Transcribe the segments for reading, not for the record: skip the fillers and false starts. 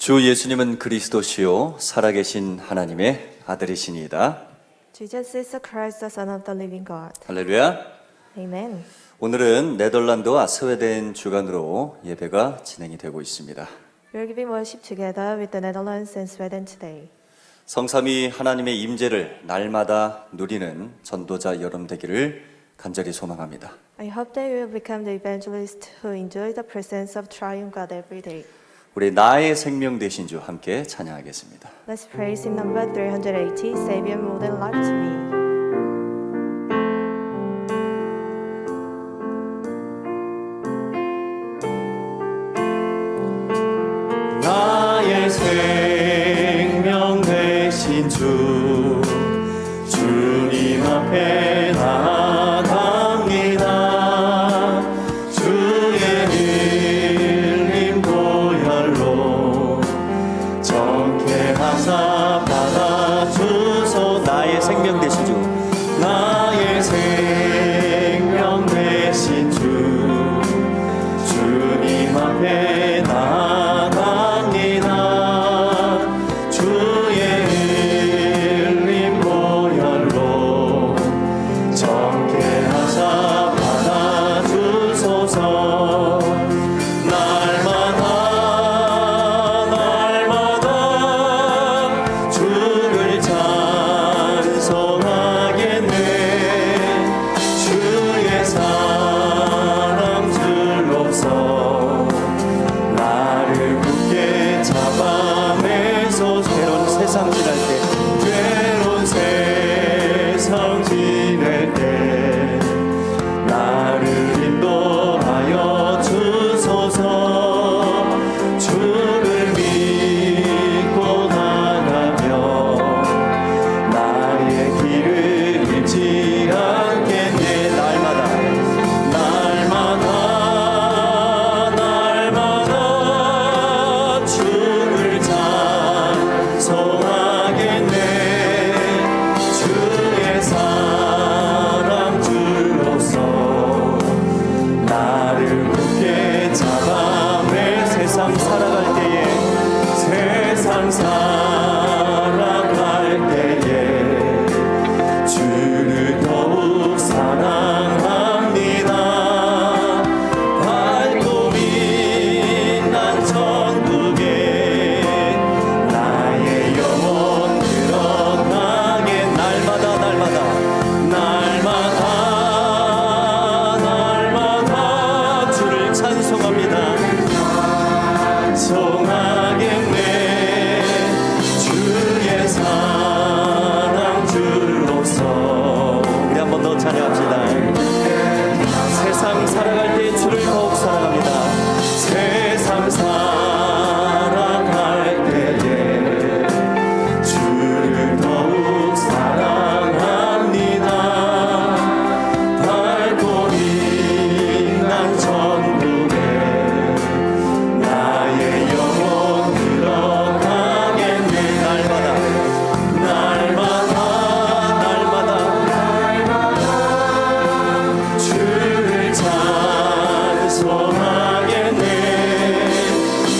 주 예수님은 그리스도시요 살아계신 하나님의 아들이시니이다. Jesus is the Christ, the Son of the living God. 할렐루야. Amen. 오늘은 네덜란드와 스웨덴 주간으로 예배가 진행이 되고 있습니다. We are giving worship together with the Netherlands and Sweden today. 성삼위 하나님의 임재를 날마다 누리는 전도자 여러분 되기를 간절히 소망합니다. I hope that you will become the evangelist who enjoy the presence of triune God every day. 우리 나의 생명 되신 주 함께 찬양하겠습니다. Let's praise Him number 380, Savior more than life to me. 나의 생명 되신 주 주님 앞에 나아갑니다. 주의 흘린 보혈로 정케하사 받아주소. 나의 생명 되신 주, 나의 생명 되신 주 주님 앞에 나아갑니다. 주의 흘린 보혈로 정케하사 받아주소서. 날마다 주를 찬송하겠네. 주의 사랑 줄로서 나를 굳게 잡아내소서. 괴로운 세상 지날 때, 괴로운 세상 지낼 때 나를 인도하여 주소서. 주를 믿고 나가며 나의 길을 잃지 않겠네. 날마다 주를 찬송하겠네. 주의 사랑 줄로서 나를 굳게 잡아내. 세상 살아갈 때에, 세상 살아갈 때에 주를 더욱 사랑합니다. 밝고 빛난 천국에 나의 영혼 들어가게. 날마다 주를 찬송합니다. 찬송하겠네. 주의 사랑 줄로서. 우리 한 번 더 찬양합시다. 세상 살아갈 때 주를 더욱 사랑합니다. 세상 살아갈 때에 주를 더욱 사랑합니다. 밝고 빛난 천국에 나의 영혼 들어가겠네. 날마다 주를 찬송하겠네.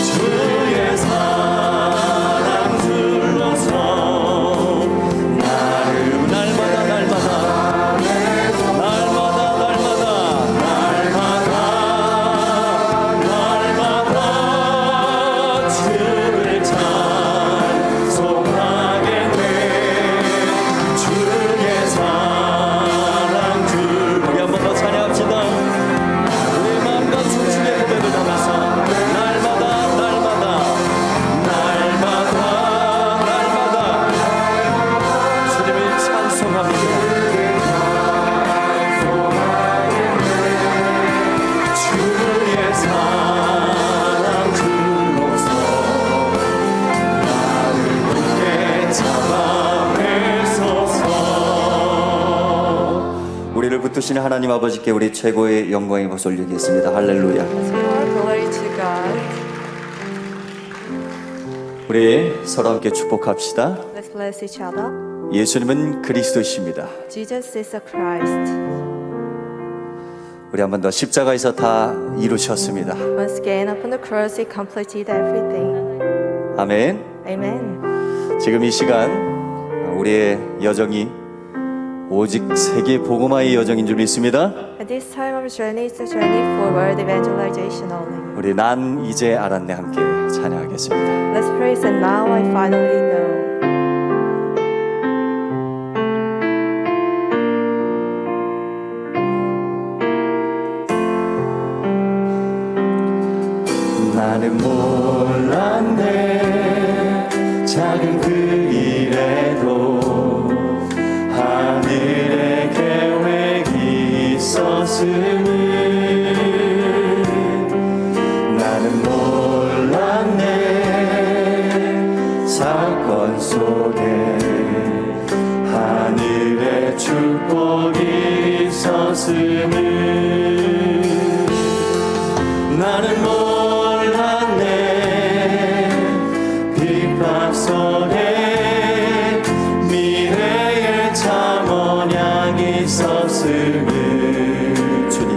주의 사랑 줄로서 나를 날마다 주를 찬송하겠네. 주의 사랑 줄. 우리 한 번 더 찬양합시다. 우리의 마음과 중심의 고백을 담아서 날마다 주님을 찬송합니다. 주의 사랑 줄로서 나를 굳게 잡아내소서. 우리를 붙드시는 하나님 아버지께 우리 최고의 영광의 박수 올리겠습니다. 할렐루야. Let's give our glory to God. 우리 서로 함께 축복합시다. Let's bless each other. 예수님은 그리스도이십니다. Jesus is the Christ. 우리 한 번 더 십자가에서 다 이루셨습니다. Once again, upon the cross, He completed everything. 아멘. Amen. 지금 이 시간 우리의 여정이 오직 세계 복음화의 여정인 줄 믿습니다. At this time of journey is the journey for world evangelization only. 우리 난 이제 알았네 함께 찬양하겠습니다. Let's praise and now I finally know. 나는 몰랐네 작은 그 일에도 하늘의 계획이 있었음을 나는 몰랐네 사건 속에 하늘의 축복이 있었음을 나는 몰랐네 핍박 속에 미래의 참 언약이 있었음을 주님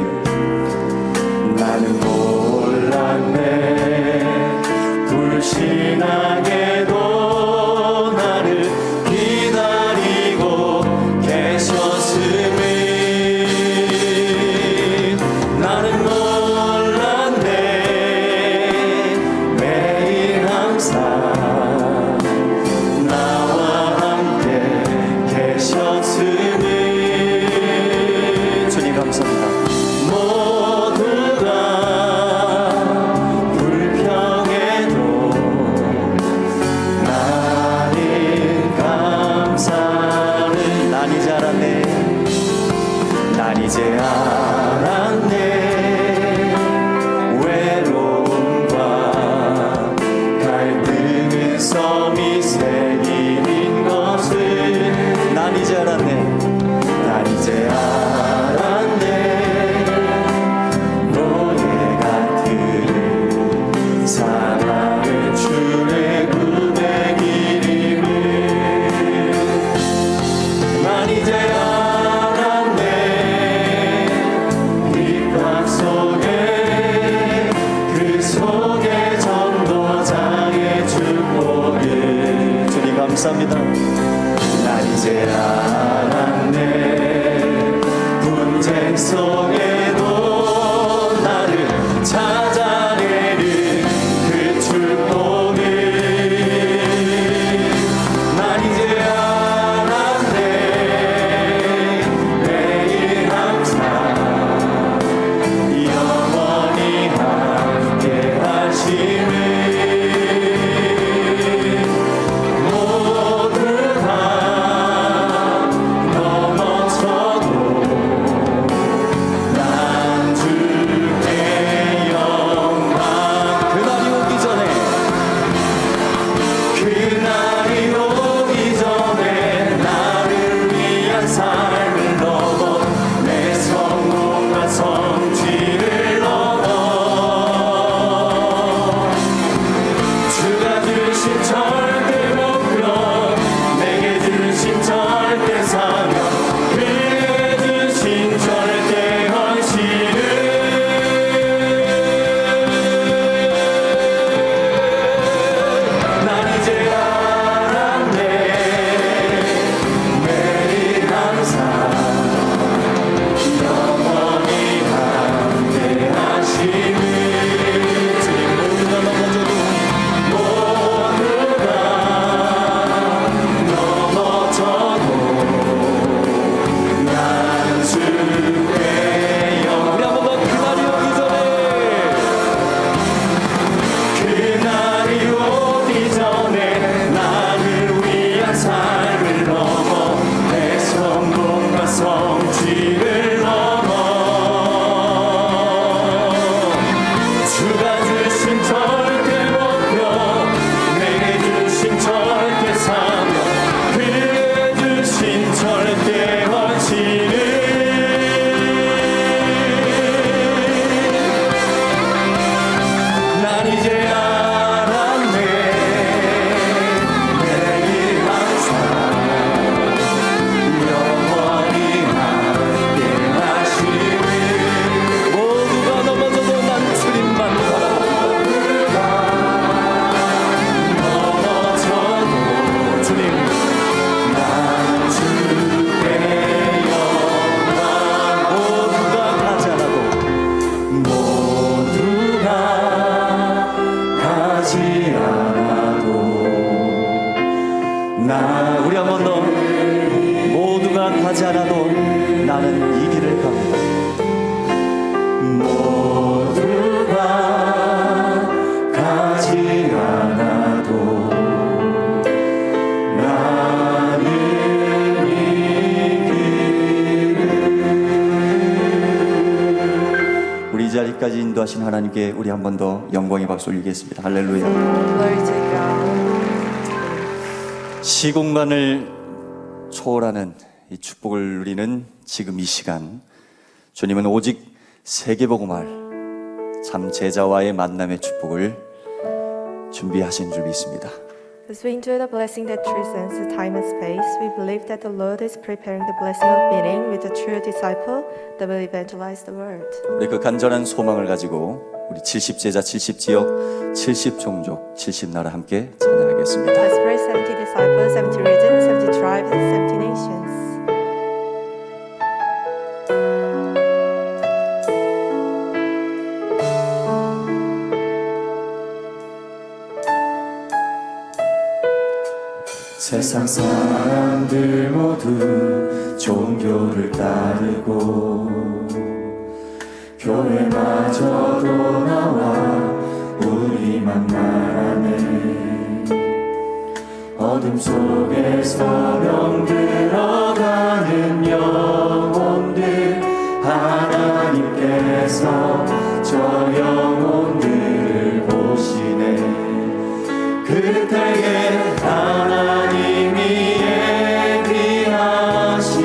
이 길을 갑니다. 모두가 가지 않아도 나는 이 길을. 우리 이 자리까지 인도하신 하나님께 우리 한 번 더 영광의 박수 올리겠습니다. 할렐루야. Glory to God. 시공간을 초월하는 이 축복을 누리는 지금 이 시간, 주님은 오직 세계복음할 참 제자와의 만남의 축복을 준비하신 줄 믿습니다. As we enjoy the blessing that transcends the time and space, we believe that the Lord is preparing the blessing of meeting with the true disciple that will evangelize the world. 우리 그 간절한 소망을 가지고 우리 70제자, 70지역, 70종족, 70나라 함께 찬양하겠습니다. Let's pray 70 disciples, 70 regions, 70 tribes, and 70 nations. 세상 사람들 모두 종교를 따르고 교회마저도 나와 우리만 말하네. 어둠 속에서 병들어가는 영혼들, 하나님께서 저 영혼들을 보시네. 그때에 하나님이 예비하신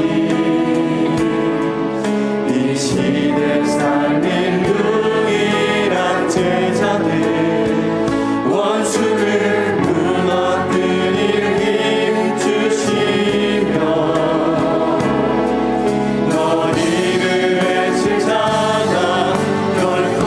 이 시대 삶인 유일한 제자들, 원수를 무너뜨릴 힘 주시며 너희를 제자가 결코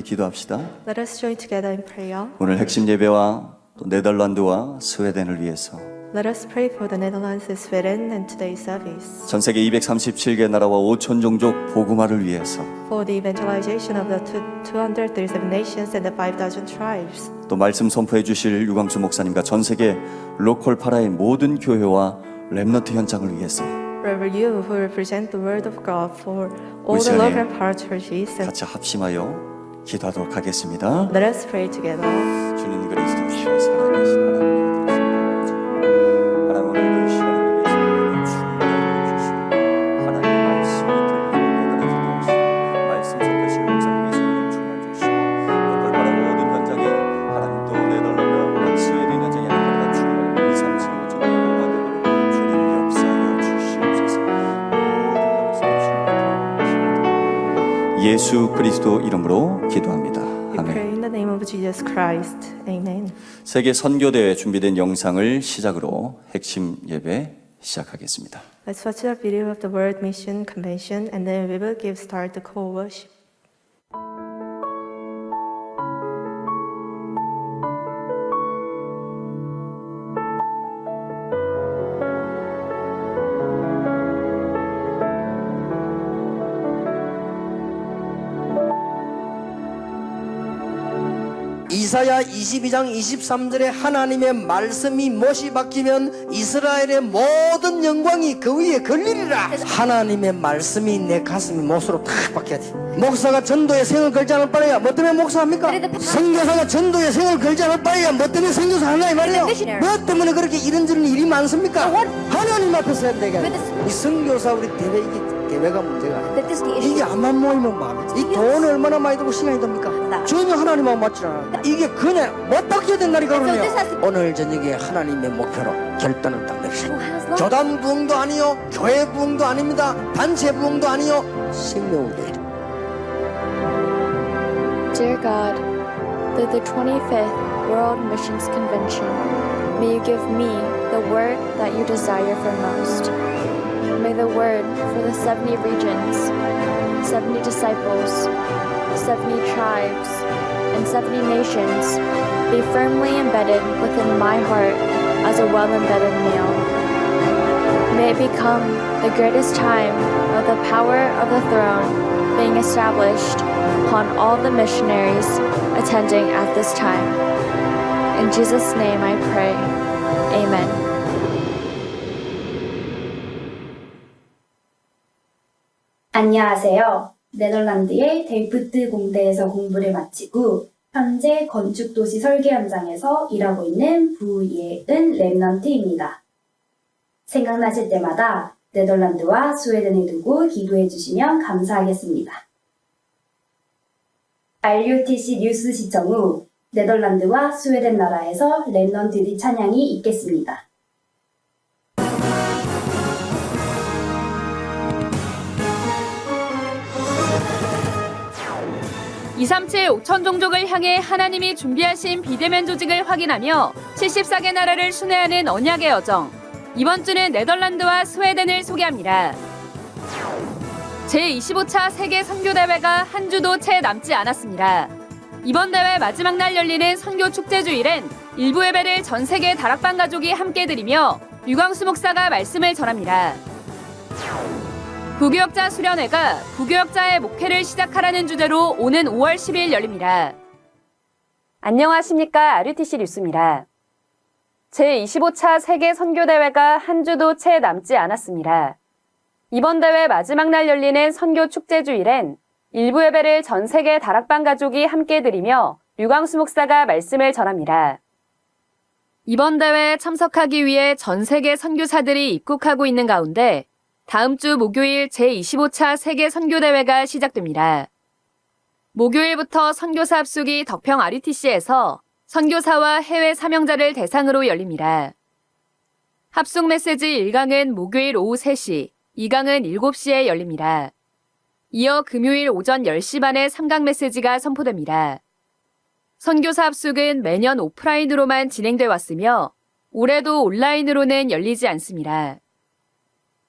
기도합시다. Let us join together in prayer. 오늘 핵심 예배와 또 네덜란드와 스웨덴을 위해서 Let us pray for the Netherlands, Sweden, and today's service. 전 세계 237개 나라와 5천 종족 복음화를 위해서 For the evangelization of the 237 nations and the 5,000 tribes. 또 말씀 선포해 주실 유광수 목사님과 전 세계 로컬 파라의 모든 교회와 렘넌트 현장을 위해서 Wherever you who represent the word of God for all 우리 the 시간에 local and para churches, and 같이 합심하여 기도하도록 하겠습니다. let us pray together. 주님 그리스도시여 살아계신 하나님 하나님 오늘도 이 시간을 위해서 충만하게 주시고 하나님의 말씀이 들리고 깨달아지도록 말씀 전하실 목사님의 성령 충만 주시고 로컬 파라 모든 현장에 하나님 또 네덜란드와 스웨덴 현장에 하나님 충만을 2, 3, 7, 5천 보고가 되도록 주님 역사하여 주시옵소서. 모든 말씀 충만하게 예수 그리스도 이름으로 기도합니다. We pray in the name of Jesus Christ. Amen. 세계 선교대회 준비된 영상을 시작으로 핵심 예배 시작하겠습니다. Let's watch the video of the World Mission Convention and then we will give start the call worship. 이사야 22장 23절에 하나님의 말씀이 못이 박히면 이스라엘의 모든 영광이 그 위에 걸리리라. 하나님의 말씀이 내 가슴에 못으로 탁 박혀야 돼. 목사가 전도에 생을 걸지 않을 바에야 뭐 때문에 목사합니까? 선교사가 전도에 생을 걸지 않을 바에야 뭐 때문에 선교사 하나 이 말이에요. 뭐 때문에 그렇게 이런저런 일이 많습니까? 하나님 앞에서 해야 되게 이 선교사 우리 대회가 문제가 아니에요. 이게 암만 모이면 마음이지. 이 돈 얼마나 많이 들고 시간이 됩니까? 전혀 하나님하고 맞지 않아. 이게 그냥 못 바뀌어야 된다니까. 그러면 오늘 저녁에 하나님의 목표로 결단을 딱 내리시고 교단 부흥도 아니요 교회 부흥도 아닙니다. 단체 부흥도 아니요 생명을 Dear God, through the 25th World Missions Convention, may you give me the word that you desire for most. May the word for the 70 regions, 70 disciples, 70 tribes, and 70 nations be firmly embedded within my heart as a well-embedded nail. May it become the greatest time of the power of the throne being established upon all the missionaries attending at this time. In Jesus' name I pray. Amen. 안녕하세요. 네덜란드의 델프트 공대에서 공부를 마치고 현재 건축도시 설계 현장에서 일하고 있는 부예은 랩넌트입니다. 생각나실 때마다 네덜란드와 스웨덴을 두고 기도해 주시면 감사하겠습니다. RUTC 뉴스 시청 후 네덜란드와 스웨덴 나라에서 랩넌트들이 찬양이 있겠습니다. 237 5천 종족을 향해 하나님이 준비하신 비대면 조직을 확인하며 74개 나라를 순회하는 언약의 여정. 이번 주는 네덜란드와 스웨덴을 소개합니다. 제25차 세계 선교대회가 한 주도 채 남지 않았습니다. 이번 대회 마지막 날 열리는 선교 축제주일엔 일부 예배를 전 세계 다락방 가족이 함께 드리며 유광수 목사가 말씀을 전합니다. 부교역자 수련회가 부교역자의 목회를 시작하라는 주제로 오는 5월 10일 열립니다. 안녕하십니까. RUTC 뉴스입니다. 제25차 세계 선교대회가 한 주도 채 남지 않았습니다. 이번 대회 마지막 날 열리는 선교 축제주일엔 일부 예배를 전 세계 다락방 가족이 함께 드리며 유광수 목사가 말씀을 전합니다. 이번 대회에 참석하기 위해 전 세계 선교사들이 입국하고 있는 가운데 다음 주 목요일 제25차 세계 선교대회가 시작됩니다. 목요일부터 선교사 합숙이 덕평 RUTC에서 선교사와 해외 사명자를 대상으로 열립니다. 합숙 메시지 1강은 목요일 오후 3시, 2강은 7시에 열립니다. 이어 금요일 오전 10시 반에 3강 메시지가 선포됩니다. 선교사 합숙은 매년 오프라인으로만 진행돼 왔으며 올해도 온라인으로는 열리지 않습니다.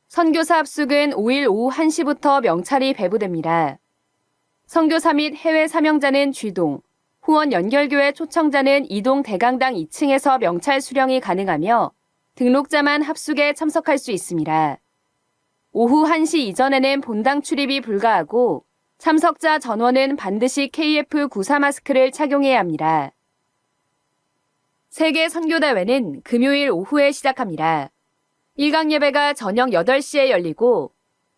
선교사 합숙은 5일 오후 1시부터 명찰이 배부됩니다. 선교사 및 해외 사명자는 G동, 후원 연결교회 초청자는 이동 대강당 2층에서 명찰 수령이 가능하며 등록자만 합숙에 참석할 수 있습니다. 오후 1시 이전에는 본당 출입이 불가하고 참석자 전원은 반드시 KF94 마스크를 착용해야 합니다. 세계 선교대회는 금요일 오후에 시작합니다. 1강 예배가 저녁 8시에 열리고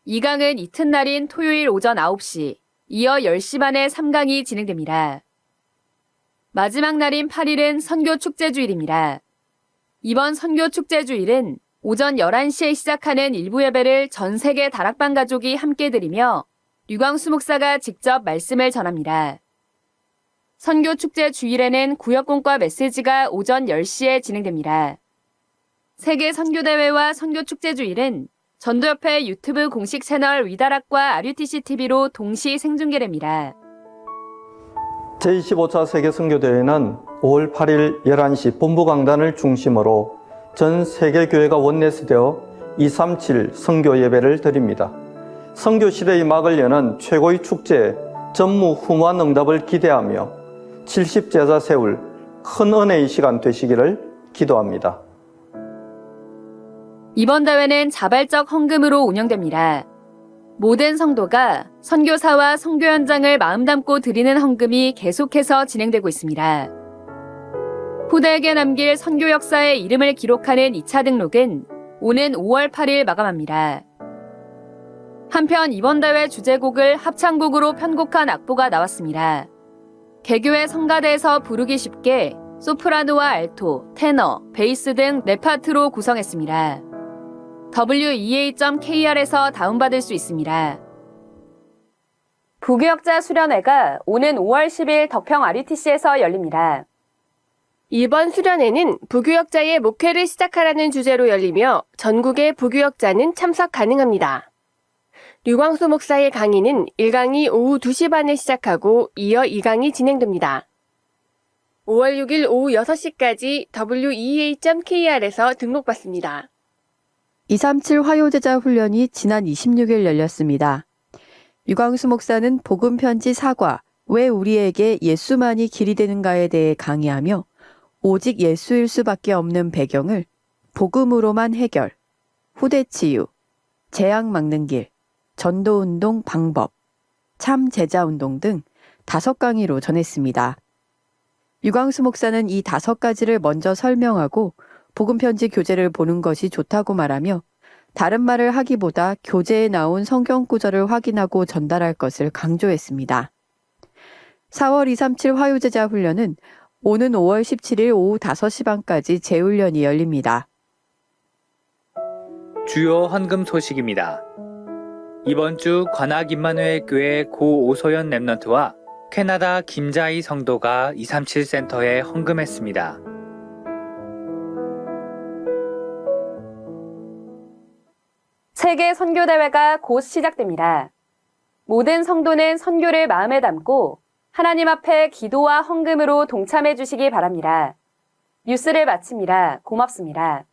2강은 이튿날인 토요일 오전 9시, 이어 10시 반에 3강이 진행됩니다. 마지막 날인 8일은 선교축제주일입니다. 이번 선교축제주일은 오전 11시에 시작하는 일부 예배를 전 세계 다락방 가족이 함께 드리며 류광수 목사가 직접 말씀을 전합니다. 선교축제주일에는 구역공과 메시지가 오전 10시에 진행됩니다. 세계 선교대회와 선교축제주일은 전도협회 유튜브 공식 채널 위다락과 RUTC TV로 동시 생중계됩니다. 제25차 세계선교대회는 5월 8일 11시 본부강단을 중심으로 전 세계교회가 원내스되어 237 선교예배를 드립니다. 선교시대의 막을 여는 최고의 축제 전무후무한 응답을 기대하며 70제자 세울 큰 은혜의 시간 되시기를 기도합니다. 이번 대회는 자발적 헌금으로 운영됩니다. 모든 성도가 선교사와 선교 현장을 마음 담고 드리는 헌금이 계속해서 진행되고 있습니다. 후대에게 남길 선교 역사의 이름을 기록하는 2차 등록은 오는 5월 8일 마감합니다. 한편 이번 대회 주제곡을 합창곡으로 편곡한 악보가 나왔습니다. 개교회 성가대에서 부르기 쉽게 소프라노와 알토, 테너, 베이스 등 4파트로 구성했습니다. wea.kr에서 다운받을 수 있습니다. 부교역자 수련회가 오는 5월 10일 덕평 RUTC에서 열립니다. 이번 수련회는 부교역자의 목회를 시작하라는 주제로 열리며 전국의 부교역자는 참석 가능합니다. 류광수 목사의 강의는 1강이 오후 2시 반에 시작하고 이어 2강이 진행됩니다. 5월 6일 오후 6시까지 wea.kr에서 등록받습니다. 237 화요제자 훈련이 지난 26일 열렸습니다. 류광수 목사는 복음 편지 사과, 왜 우리에게 예수만이 길이 되는가에 대해 강의하며 오직 예수일 수밖에 없는 배경을 복음으로만 해결, 후대 치유, 재앙 막는 길, 전도운동 방법, 참 제자운동 등 5강의로 전했습니다. 류광수 목사는 이 5가지를 먼저 설명하고 복음편지 교재를 보는 것이 좋다고 말하며 다른 말을 하기보다 교재에 나온 성경 구절을 확인하고 전달할 것을 강조했습니다. 4월 237 화요제자 훈련은 오는 5월 17일 오후 5시 반까지 재훈련이 열립니다. 주요 헌금 소식입니다. 이번 주 관악 임마누엘 교회 고 오소연 랩넌트와 캐나다 김자희 성도가 237 센터에 헌금했습니다. 세계 선교대회가 곧 시작됩니다. 모든 성도는 선교를 마음에 담고 하나님 앞에 기도와 헌금으로 동참해 주시기 바랍니다. 뉴스를 마칩니다. 고맙습니다.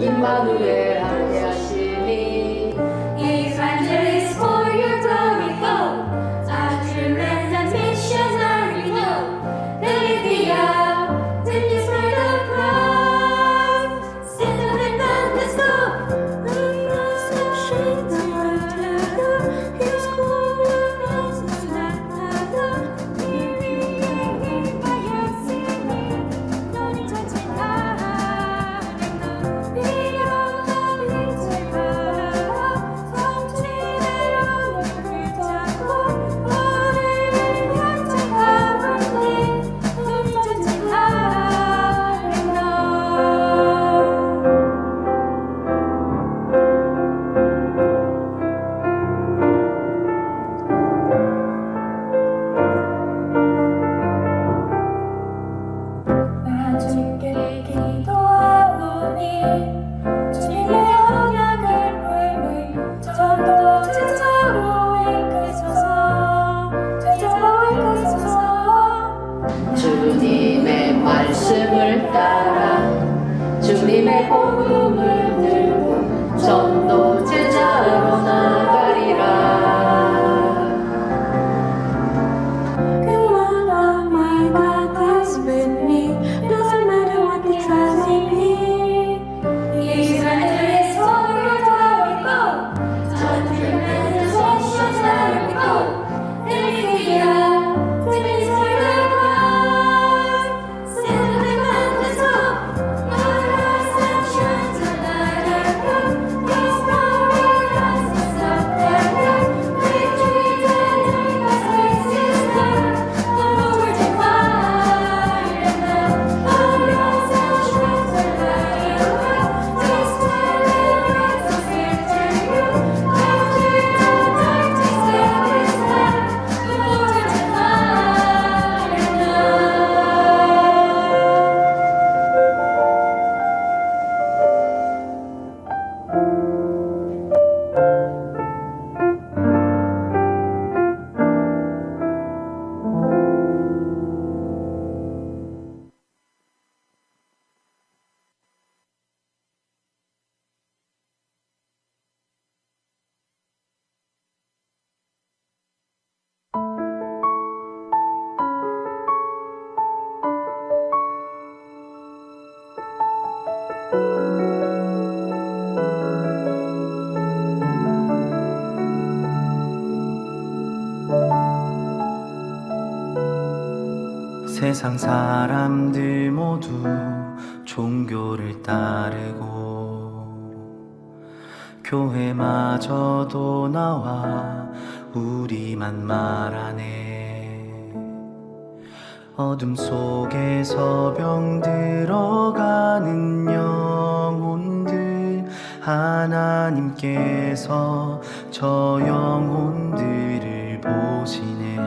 임마누엘 함께하시니 Evangelist for your glory go After land and missions are renewed Bolivia, the news for the cross Send them and then let's go The cross of shades of His glory rises like the 주께 기도하오니 주님의 언약을 품은 전도 제자로 이끄소서 제자로 이끄소서 주님의 말씀을 따라 주님의 복음을 들고 전도 제자로 나가리라. My God is with me. Doesn't matter what they try to be. Israel is for your where we go. John tremendous oceans where we go. Hallelujah, to Israel God. Send the commandments up. Our ascensions are light our road. His power rises up there. Victory day, God's grace is there. The Lord divine and our ascensions are light our road. His power rises victory. After the darkness there is light. The Lord divine and 세상 사람들 모두 종교를 따르고 교회마저도 나와 우리만 말하네. 어둠 속에서 병들어가는 영혼들 하나님께서 저 영혼들을 보시네.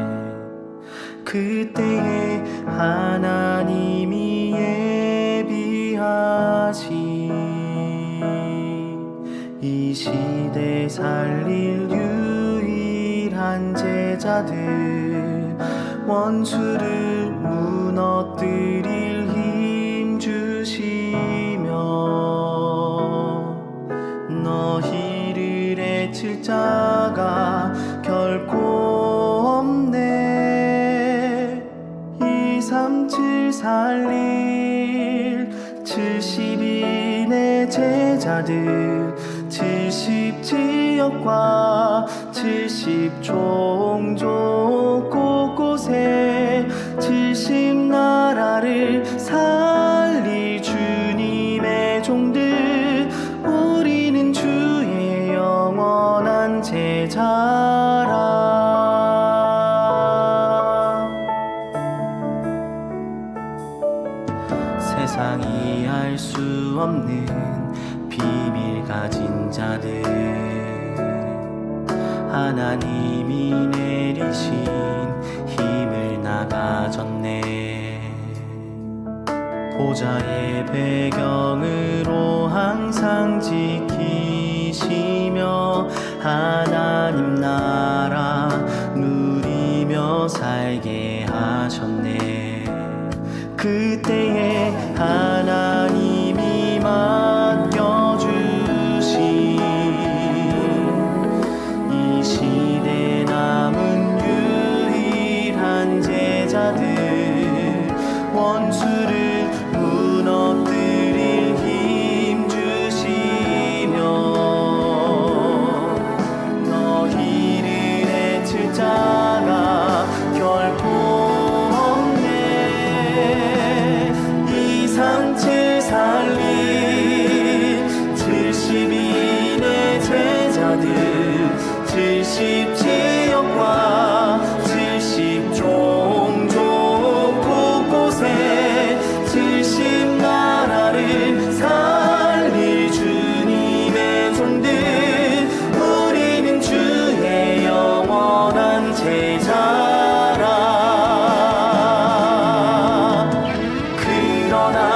그때에 하나님이 예비하신 이 시대 살릴 유일한 제자들 원수를 무너뜨릴 힘 주시며 너희를 해칠 자가 결코 없네. 237 살릴 70인의 제자들 70지역과 70종족 곳곳에 70나라를 살릴 주님의 종들 우리는 주의 영원한 제자라. 세상이 알 수 없는 비밀 가진 자들 하나님이 내리신 힘을 나가졌네. 보좌의 배경으로 항상 지키시며 하나님 나라 누리며 살게 하셨네. 그때에 하나님이 맡겨주신 이 시대 남은 유일한 제자들 원수를 무너뜨릴 힘 주시며 너희를 해칠 자가 결코 237 살릴 70인의 제자들 70지역과 70종족 곳곳에 70나라를 살릴 주님의 종들 우리는 주의 영원한 제자라. 그러나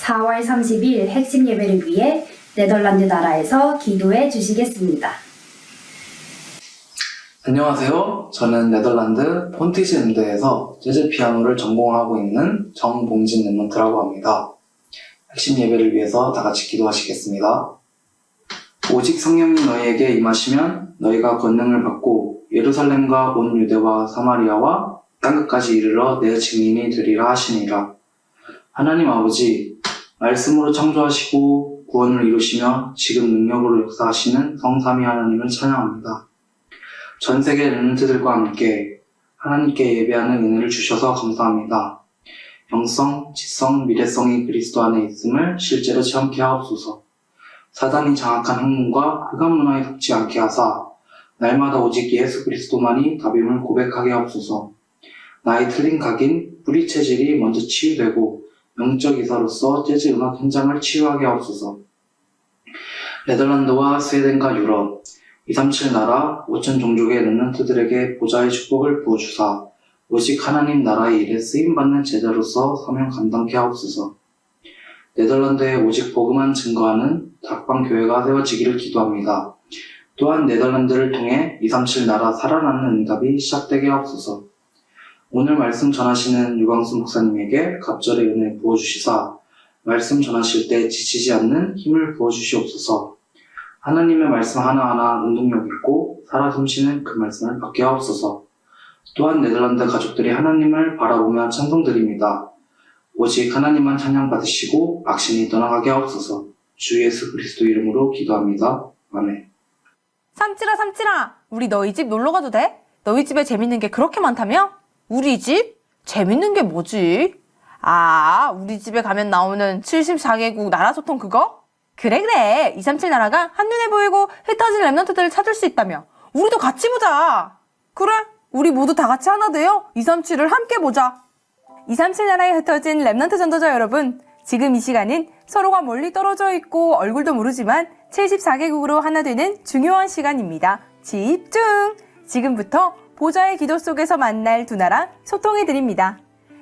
4월 30일 핵심 예배를 위해 네덜란드 나라에서 기도해 주시겠습니다. 안녕하세요. 저는 네덜란드 폰티시 음대에서 재즈 피아노를 전공하고 있는 정봉진 랩런트라고 합니다. 핵심 예배를 위해서 다 같이 기도하시겠습니다. 오직 성령이 너희에게 임하시면 너희가 권능을 받고 예루살렘과 온 유대와 사마리아와 땅끝까지 이르러 내 증인이 되리라 하시니라. 하나님 아버지, 말씀으로 창조하시고 구원을 이루시며 지금 능력으로 역사하시는 성삼위 하나님을 찬양합니다. 전 세계 랩런트들과 함께 하나님께 예배하는 은혜를 주셔서 감사합니다. 영성, 지성, 미래성이 그리스도 안에 있음을 실제로 체험케 하옵소서. 사단이 장악한 학문과 흑암 문화에 속지 않게 하사 날마다 오직 예수 그리스도만이 답임을 고백하게 하옵소서. 나의 틀린 각인, 뿌리 체질이 먼저 치유되고 영적 이사로서 재즈 음악 현장을 치유하게 하옵소서. 네덜란드와 스웨덴과 유럽, 237 나라 5천 종족의 랩런트들에게 보좌의 축복을 부어주사 오직 하나님 나라의 일에 쓰임받는 제자로서 사명 감당케 하옵소서. 네덜란드에 오직 복음만 증거하는 다락방 교회가 세워지기를 기도합니다. 또한 네덜란드를 통해 237 나라 살아나는 응답이 시작되게 하옵소서. 오늘 말씀 전하시는 유광수 목사님에게 갑절의 은혜 부어주시사 말씀 전하실 때 지치지 않는 힘을 부어주시옵소서. 하나님의 말씀 하나하나 운동력 있고 살아 숨쉬는 그 말씀을 받게 하옵소서. 또한 네덜란드 가족들이 하나님을 바라보며 찬송드립니다. 오직 하나님만 찬양받으시고 악신이 떠나가게 하옵소서. 주 예수 그리스도 이름으로 기도합니다. 아멘. 삼칠아, 우리 너희 집 놀러 가도 돼? 너희 집에 재밌는 게 그렇게 많다며? 우리 집? 재밌는 게 뭐지? 아, 우리 집에 가면 나오는 74개국 나라 소통 그거? 그래. 237 나라가 한눈에 보이고 흩어진 랩런트들을 찾을 수 있다며. 우리도 같이 보자. 그래, 우리 모두 다 같이 하나 되어 237을 함께 보자. 237 나라에 흩어진 랩런트 전도자 여러분, 지금 이 시간은 서로가 멀리 떨어져 있고 얼굴도 모르지만 74개국으로 하나 되는 중요한 시간입니다. 집중! 지금부터 보좌의 기도 속에서 만날 두 나라 소통해 드립니다.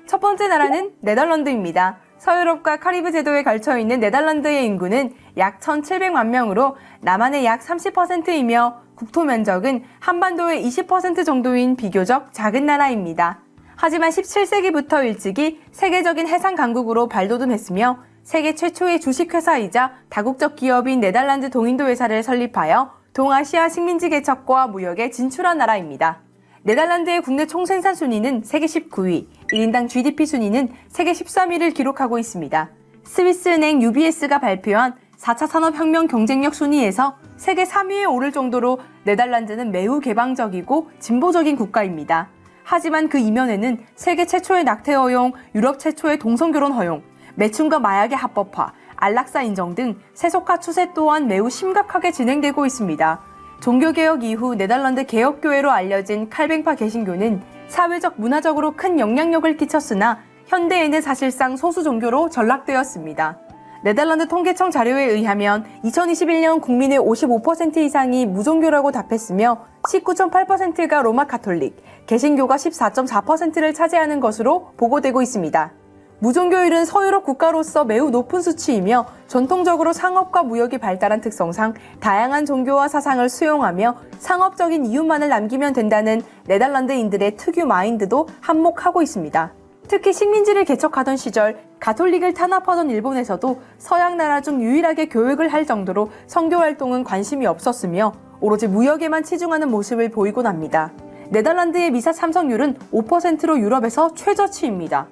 첫 번째 나라는 네덜란드입니다. 서유럽과 카리브 제도에 걸쳐있는 네덜란드의 인구는 약 1,700만 명으로 남한의 약 30%이며 국토 면적은 한반도의 20% 정도인 비교적 작은 나라입니다. 하지만 17세기부터 일찍이 세계적인 해상 강국으로 발돋움했으며 세계 최초의 주식회사이자 다국적 기업인 네덜란드 동인도 회사를 설립하여 동아시아 식민지 개척과 무역에 진출한 나라입니다. 네덜란드의 국내 총생산 순위는 세계 19위, 1인당 GDP 순위는 세계 13위를 기록하고 있습니다. 스위스은행 UBS가 발표한 4차 산업혁명 경쟁력 순위에서 세계 3위에 오를 정도로 네덜란드는 매우 개방적이고 진보적인 국가입니다. 하지만 그 이면에는 세계 최초의 낙태 허용, 유럽 최초의 동성결혼 허용, 매춘과 마약의 합법화, 안락사 인정 등 세속화 추세 또한 매우 심각하게 진행되고 있습니다. 종교개혁 이후 네덜란드 개혁교회로 알려진 칼뱅파 개신교는 사회적 문화적으로 큰 영향력을 끼쳤으나 현대에는 사실상 소수 종교로 전락되었습니다. 네덜란드 통계청 자료에 의하면 2021년 국민의 55% 이상이 무종교라고 답했으며 19.8%가 로마 가톨릭, 개신교가 14.4%를 차지하는 것으로 보고되고 있습니다. 무종교율은 서유럽 국가로서 매우 높은 수치이며 전통적으로 상업과 무역이 발달한 특성상 다양한 종교와 사상을 수용하며 상업적인 이윤만을 남기면 된다는 네덜란드인들의 특유 마인드도 한몫하고 있습니다. 특히 식민지를 개척하던 시절 가톨릭을 탄압하던 일본에서도 서양 나라 중 유일하게 교육을 할 정도로 선교 활동은 관심이 없었으며 오로지 무역에만 치중하는 모습을 보이곤 합니다. 네덜란드의 미사 참석률은 5%로 유럽에서 최저치입니다.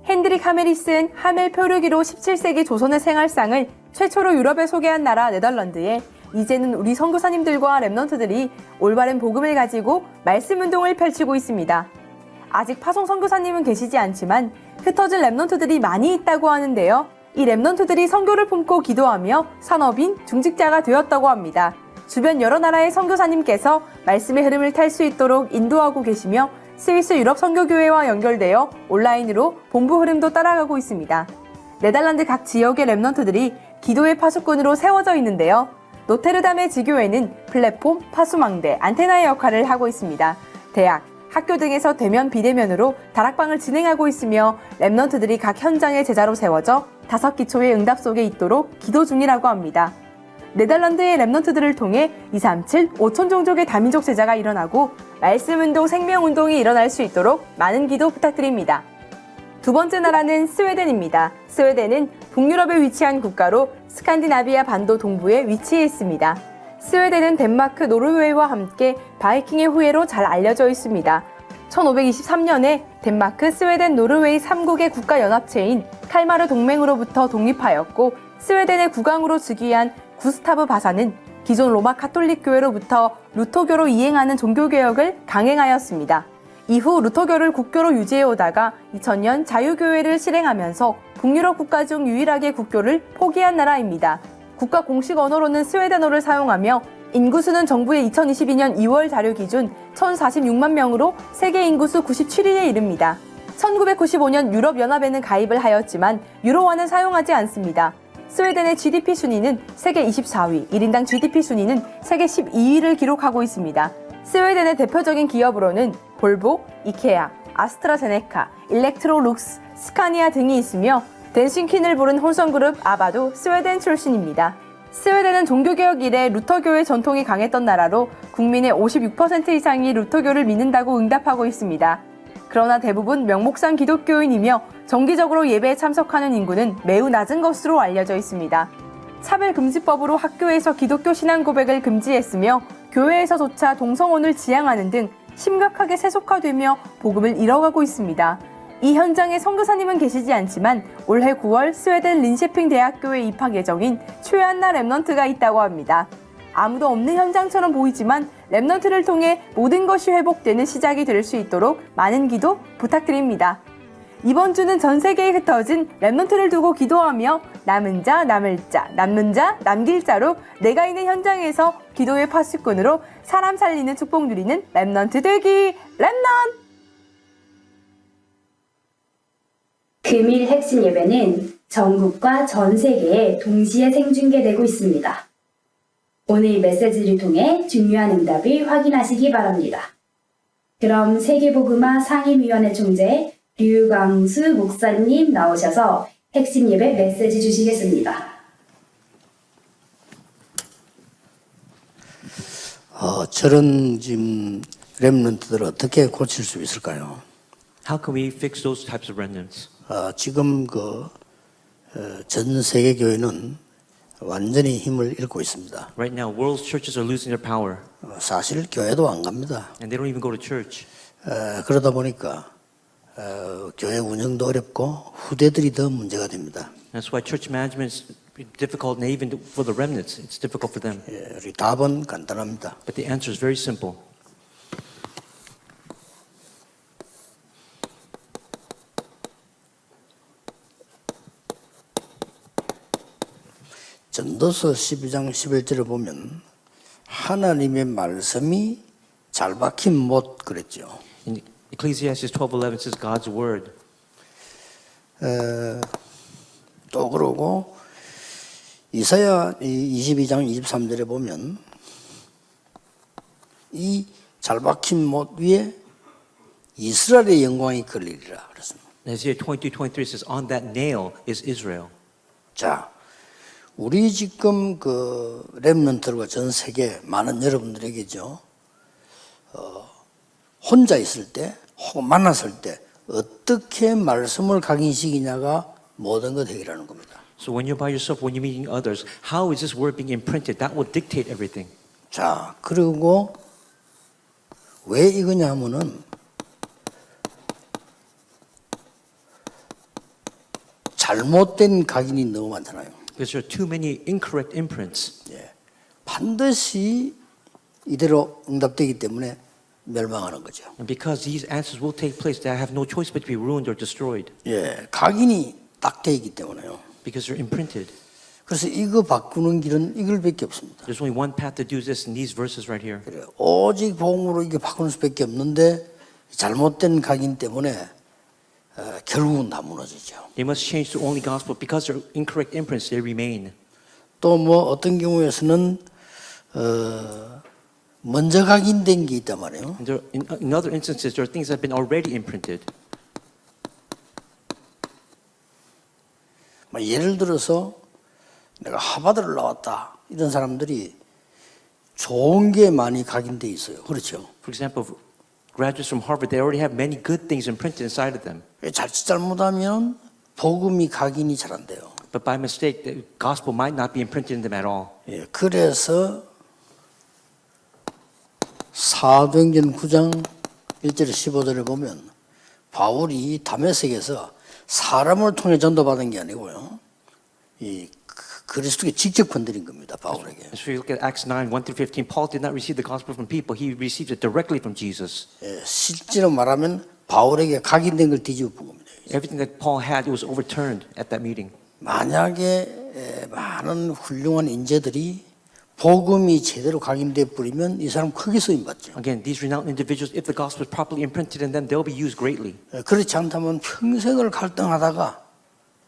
핸드릭 하메리스는 하멜 표류기로 17세기 조선의 생활상을 최초로 유럽에 소개한 나라 네덜란드에 이제는 우리 선교사님들과 랩런트들이 올바른 복음을 가지고 말씀 운동을 펼치고 있습니다. 아직 파송 선교사님은 계시지 않지만 흩어진 랩런트들이 많이 있다고 하는데요. 이 랩런트들이 선교를 품고 기도하며 산업인, 중직자가 되었다고 합니다. 주변 여러 나라의 선교사님께서 말씀의 흐름을 탈 수 있도록 인도하고 계시며 스위스 유럽 선교교회와 연결되어 온라인으로 본부 흐름도 따라가고 있습니다. 네덜란드 각 지역의 랩런트들이 기도의 파수꾼으로 세워져 있는데요. 노테르담의 지교회는 플랫폼, 파수망대, 안테나의 역할을 하고 있습니다. 대학, 학교 등에서 대면 비대면으로 다락방을 진행하고 있으며 랩런트들이 각 현장에 제자로 세워져 5기초의 응답 속에 있도록 기도 중이라고 합니다. 네덜란드의 랩넌트들을 통해 237 5천 종족의 다민족 제자가 일어나고 말씀운동, 생명운동이 일어날 수 있도록 많은 기도 부탁드립니다. 두 번째 나라는 스웨덴입니다. 스웨덴은 북유럽에 위치한 국가로 스칸디나비아 반도 동부에 위치해 있습니다. 스웨덴은 덴마크, 노르웨이와 함께 바이킹의 후예로 잘 알려져 있습니다. 1523년에 덴마크, 스웨덴, 노르웨이 3국의 국가연합체인 칼마르 동맹으로부터 독립하였고 스웨덴의 국왕으로 즉위한 구스타브 바사는 기존 로마 카톨릭 교회로부터 루터교로 이행하는 종교개혁을 강행하였습니다. 이후 루터교를 국교로 유지해오다가 2000년 자유교회를 실행하면서 북유럽 국가 중 유일하게 국교를 포기한 나라입니다. 국가 공식 언어로는 스웨덴어를 사용하며 인구수는 정부의 2022년 2월 자료 기준 1,046만 명으로 세계 인구수 97위에 이릅니다. 1995년 유럽연합에는 가입을 하였지만 유로화는 사용하지 않습니다. 스웨덴의 GDP 순위는 세계 24위, 1인당 GDP 순위는 세계 12위를 기록하고 있습니다. 스웨덴의 대표적인 기업으로는 볼보, 이케아, 아스트라제네카, 일렉트로룩스, 스카니아 등이 있으며 댄싱퀸을 부른 혼성그룹 아바도 스웨덴 출신입니다. 스웨덴은 종교개혁 이래 루터교의 전통이 강했던 나라로 국민의 56% 이상이 루터교를 믿는다고 응답하고 있습니다. 그러나 대부분 명목상 기독교인이며 정기적으로 예배에 참석하는 인구는 매우 낮은 것으로 알려져 있습니다. 차별금지법으로 학교에서 기독교 신앙 고백을 금지했으며 교회에서조차 동성혼을 지향하는 등 심각하게 세속화되며 복음을 잃어가고 있습니다. 이 현장에 선교사님은 계시지 않지만 올해 9월 스웨덴 린셰핑 대학교에 입학 예정인 최한나 랩넌트가 있다고 합니다. 아무도 없는 현장처럼 보이지만 랩넌트를 통해 모든 것이 회복되는 시작이 될 수 있도록 많은 기도 부탁드립니다. 이번 주는 전 세계에 흩어진 랩넌트를 두고 기도하며 남은 자, 남을 자, 남는 자, 남길 자로 내가 있는 현장에서 기도의 파수꾼으로 사람 살리는 축복 누리는 랩넌트 되기! 랩넌! 금일 핵심 예배는 전국과 전 세계에 동시에 생중계되고 있습니다. 오늘 메시지를 통해 중요한 응답을 확인하시기 바랍니다. 그럼 세계복음화 상임위원회 총재 류광수 목사님 나오셔서 핵심 예배 메시지 주시겠습니다. 저런 지금 렘넌트들을 어떻게 고칠 수 있을까요? How can we fix those types of remnants? 지금 전 세계 교회는 완전히 힘을 잃고 있습니다. Right now, world churches are losing their power, 사실 교회도 안 갑니다. and they don't even go to church. 그러다 보니까 교회 운영도 어렵고 후대들이 더 문제가 됩니다. That's why church management is difficult, and even for the remnants, it's difficult for them. 우리 답은 간단합니다. But the answer is very simple. 전도서 12장 11절을 보면 하나님의 말씀이 잘 박힌 못 그랬죠. In Ecclesiastes 12:11 says God's word. 또 그러고 이사야 22장 23절에 보면 이 잘 박힌 못 위에 이스라엘의 영광이 걸리리라 그랬습니다. Isaiah 22:23 says, "On that nail is Israel." 자, 우리 지금 렘넌트들과 전 세계 많은 여러분들에게죠. 혼자 있을 때 혹은 만났을 때 어떻게 말씀을 각인시키냐가 모든 것 해결하는 겁니다. So when you're by yourself, when you're meeting others, how is this word being imprinted? That will dictate everything. 자, 그리고 왜 이거냐 하면은 잘못된 각인이 너무 많잖아요. Because there are too many incorrect imprints. 반드시 이대로 응답되기 때문에 멸망하는 거죠. And because these answers will take place, they have no choice but to be ruined or destroyed. 각인이 딱 돼 있기 때문에요. Because they're imprinted. 그래서 이거 바꾸는 길은 이걸밖에 없습니다. There's only one path to do this in these verses right here. 오직 복음으로 이게 바꾸는 수밖에 없는데 잘못된 각인 때문에 결국은 다 무너지죠. They must change to only gospel because they're incorrect imprints. They remain. 또 어떤 경우에서는 먼저 각인된 게 있단 말이에요. And in other instances, there are things that have been already imprinted. 예를 들어서 내가 하버드를 나왔다 이런 사람들이 좋은 게 많이 각인돼 있어요. 그렇죠? For example, graduates from Harvard, they already have many good things imprinted inside of them. 자칫 잘못하면 복음이 각인이 잘 안 돼요. But by mistake, the gospel might not be imprinted in them at all. 예, 그래서 사도행전 9장 1절에 15절에 보면 바울이 다메섹에서 사람을 통해 전도받은 게 아니고요. 이 그리스도께 직접 건드린 겁니다. 바울에게. So you look at Acts 9, 1 through 15, Paul did not receive the gospel from people. He received it directly from Jesus. 예, 실제로 말하면 바울에게 각인된 걸 뒤집어 본 겁니다. Everything that Paul had, it was overturned at that meeting. 만약에 많은 훌륭한 인재들이 복음이 제대로 각인돼 버리면 이 사람 크게 쓰임 받죠. Again, these renowned individuals, if the gospel is properly imprinted in them, they'll be used greatly. 그렇지 않다면 평생을 갈등하다가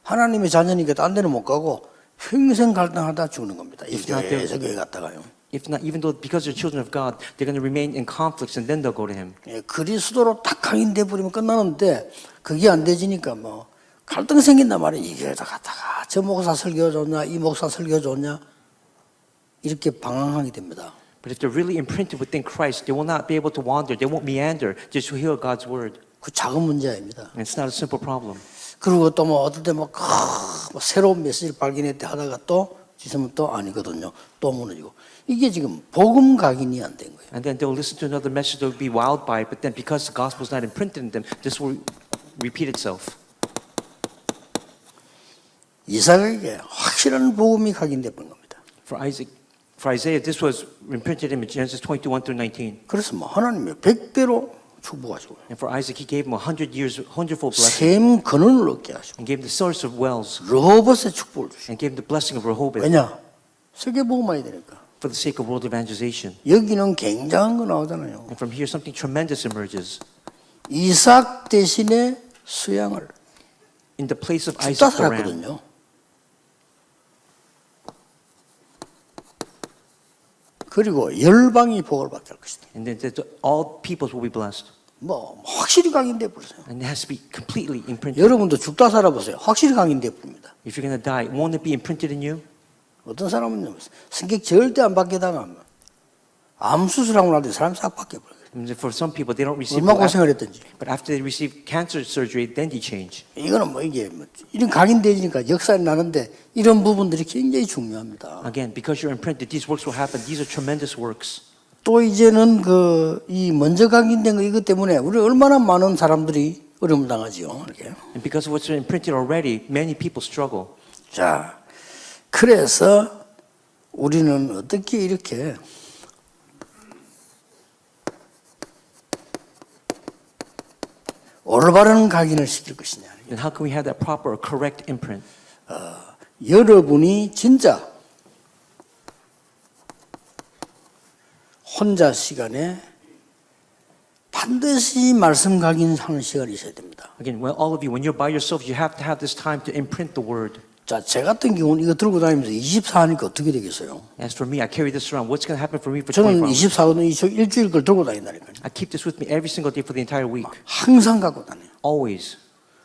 하나님의 자녀니까 딴 데는 못 가고 평생 갈등하다 죽는 겁니다. 이 교회에서 교회 갔다가요. If not, even though because they're children of God, they're going to remain in conflicts and then they'll go to Him. 그리스도로 딱 각인돼 버리면 끝나는데 그게 안 되지니까 뭐 갈등 생긴단 말이에요. 이 교회다 갔다가 저 목사 설교 좋냐, 이 목사 설교 좋냐 이렇게 방황하게 됩니다. But if they're really imprinted within Christ, they will not be able to wander. They won't meander just to hear God's word. 그 작은 문제입니다. And it's not a simple problem. 그리고 또 뭐 어떨 때 뭐 새로운 메시지를 발견했대 하다가 또 지으면 또 아니거든요. 또 무너지고 이게 지금 복음 각인이 안 된 거예요. And then they'll listen to another message, they'll be wowed by it, but then because the gospel is not imprinted in them, this will repeat itself. 이삭에게 확실한 복음이 각인돼 본 겁니다. For Isaiah, this was imprinted in Genesis 22, 1 through 19. 그래서 뭐 하나님이 100배로 축복하시고 And for Isaac, He gave him 100 years, 100-fold blessing. 샘 근원을 얻게 하시고 And gave him the source of wells. 로봇의 축복을 주시고 And gave him the blessing of Rehoboth. 왜냐? 세계 복음화야 되니까. For the sake of world evangelization. 여기는 굉장한 거 나오잖아요. And from here, something tremendous emerges. 이삭 대신에 수양을 In the place of 죽다 Isaac the ram. 살았거든요. 그리고 열방이 복을 받게 할 것이다. And then all peoples will be blessed. 뭐 확실히 각인돼 버리세요. And it has to be completely imprinted. 여러분도 죽다 살아보세요. 확실히 각인돼 버립니다. If you're going to die, won't it be imprinted in you? 어떤 사람은 성격 절대 안 받게 당하면 암 수술하고 나서 사람 싹 바뀌어 버려요. And for some people, they don't receive. 얼마 고생을 했든지. But after they receive cancer surgery, then they change. 이거는 뭐 이게 뭐 이런 각인되니까 역사에 나는데 이런 부분들이 굉장히 중요합니다. Again, because you're imprinted, these works will happen. These are tremendous works. 또 이제는 이 먼저 각인된 거 이것 때문에 우리 얼마나 많은 사람들이 어려움을 당하지요. 이렇게. And because of what's imprinted already, many people struggle. 자, 그래서 우리는 어떻게 이렇게 올바른 각인을 시킬 것이냐. Then how can we have that proper or correct imprint? 여러분이 진짜 혼자 시간에 반드시 말씀 각인하는 시간이 있어야 됩니다. Again, well, all of you, when you're by yourself, you have to have this time to imprint the word. 자, 제 같은 경우는 이거 들고 다니면서 24하니까 어떻게 되겠어요? As for me, I carry this around. What's going to happen for me for 저는 24 hours? 24는 일주일 걸 들고 다닌다니까요. I keep this with me every single day for the entire week. 항상 갖고 다녀요. Always.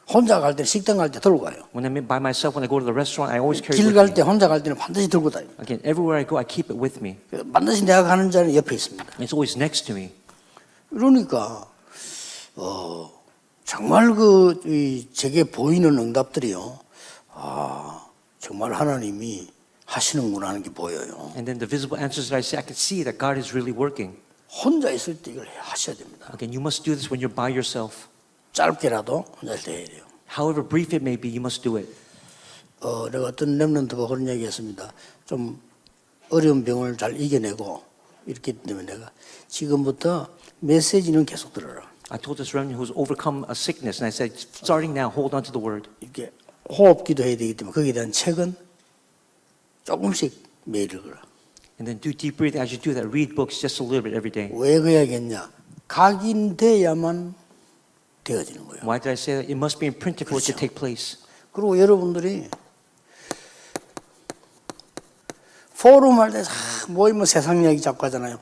혼자 갈 때 식당 갈 때 들고 가요. When I'm by myself, when I go to the restaurant, I always carry 길 it with 갈 때 me. 혼자 갈 때는 반드시 들고 다녀요. Again, everywhere I go, I keep it with me. 반드시 내가 가는 자는 옆에 있습니다. It's always next to me. 그러니까 정말 제게 보이는 응답들이요. 정말 하나님이 하시는구나 하는 게 보여요. And then the visible answers that I see, I can see that God is really working. 혼자 있을 때 이걸 하셔야 됩니다. Again, you must do this when you're by yourself. 짧게라도 혼자 있을 때 해야 돼요. However brief it may be, you must do it. 내가 어떤 렘넌트가 그런 얘기 했습니다. 좀 어려운 병을 잘 이겨내고 이렇기 때문에 내가 지금부터 메시지는 계속 들어라. I told this remnant who's overcome a sickness, and I said, starting now, hold on to the word. 이렇게 호흡기도 해야 되기 때문에 거기에 대한 책은 조금씩 매일 읽어라. And then do deep breathing. As you do that, read books just a little bit every day. 왜 그래야겠냐? 각인돼야만 되어지는 거예요. Why did I say that? It must be imprinted for it to take place. 그리고 여러분들이 포럼 할 때 모이면 세상 이야기 자꾸 하잖아요.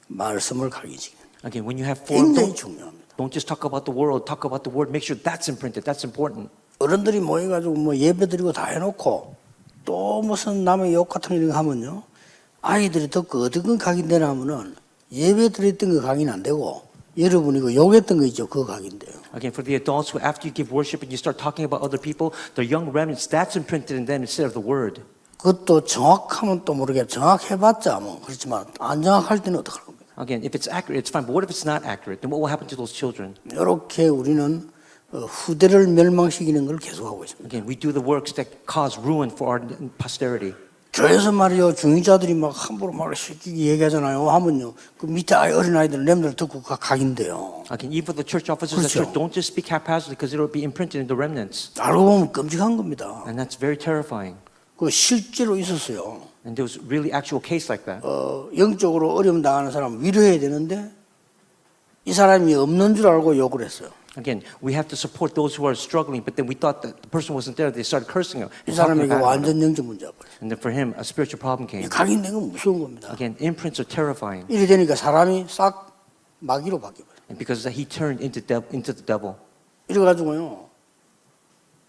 말씀을 각인시키는. Again, when you have form, 굉장히 중요합니다. don't just talk about the world. Talk about the word. Make sure that's imprinted. That's important. 어른들이 모여가지고 뭐 예배 드리고 다 해놓고 또 무슨 남의 욕 같은 거 하면요. 아이들이 듣고 어떤 각인되나 하면은 예배 드렸던 거 각인 안 되고 여러분이 그 욕했던 거 있죠. 그거 각인돼요. Again, for the adults who, after you give worship and you start talking about other people, the young remnants, that's imprinted in them instead of the word. 그것도 정확하면 또 모르겠 정확해봤자 뭐 그렇지만 안 정확할 때는 어떡할 겁니까? Again, if it's accurate, it's fine. But what if it's not accurate? Then what will happen to those children? 이렇게 우리는 후대를 멸망시키는 걸 계속하고 있습니다. Again, we do the works that cause ruin for our posterity. 교회에서 말이요 중위자들이 막 함부로 막 시키기 얘기하잖아요. 하면요 그 밑에 어린 아이들 렘들 듣고 각인돼요. Again, even for the church officers at church, don't just speak haphazardly because it will be imprinted in the remnants. 알고 보면 끔찍한 겁니다. And that's very terrifying. 그 실제로 있었어요. And there was really actual case like that. 영적으로 어려움 당하는 사람 위로해야 되는데 이 사람이 없는 줄 알고 욕을 했어요. Again, we have to support those who are struggling, but then we thought that the person wasn't there. They started cursing him. 이 사람에게 완전 영적 문제가 버렸어요. And then for him, a spiritual problem came. 각인된 건 무서운 겁니다. Again, imprints are terrifying. 이래 되니까 사람이 싹 마귀로 바뀌어버려요. And because of that, he turned into the devil. 이래가지고요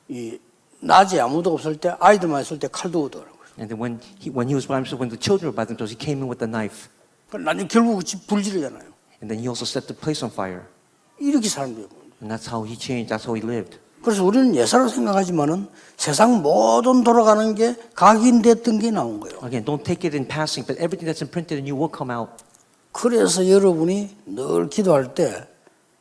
이 낮에 아무도 없을 때 아이들만 있을 때 칼도 얻어가는 거예요. And then when he was by himself, when the children were by themselves, he came in with a knife. 나중에 결국 집 불지르잖아요. And then he also set the place on fire. 이렇게 사람들이. And that's how he changed. That's how he lived. 그래서 우리는 예사로 생각하지만은 세상 모든 돌아가는 게 각인됐던 게 나온 거예요. Again, don't take it in passing, but everything that's imprinted in you will come out. 그래서 여러분이 늘 기도할 때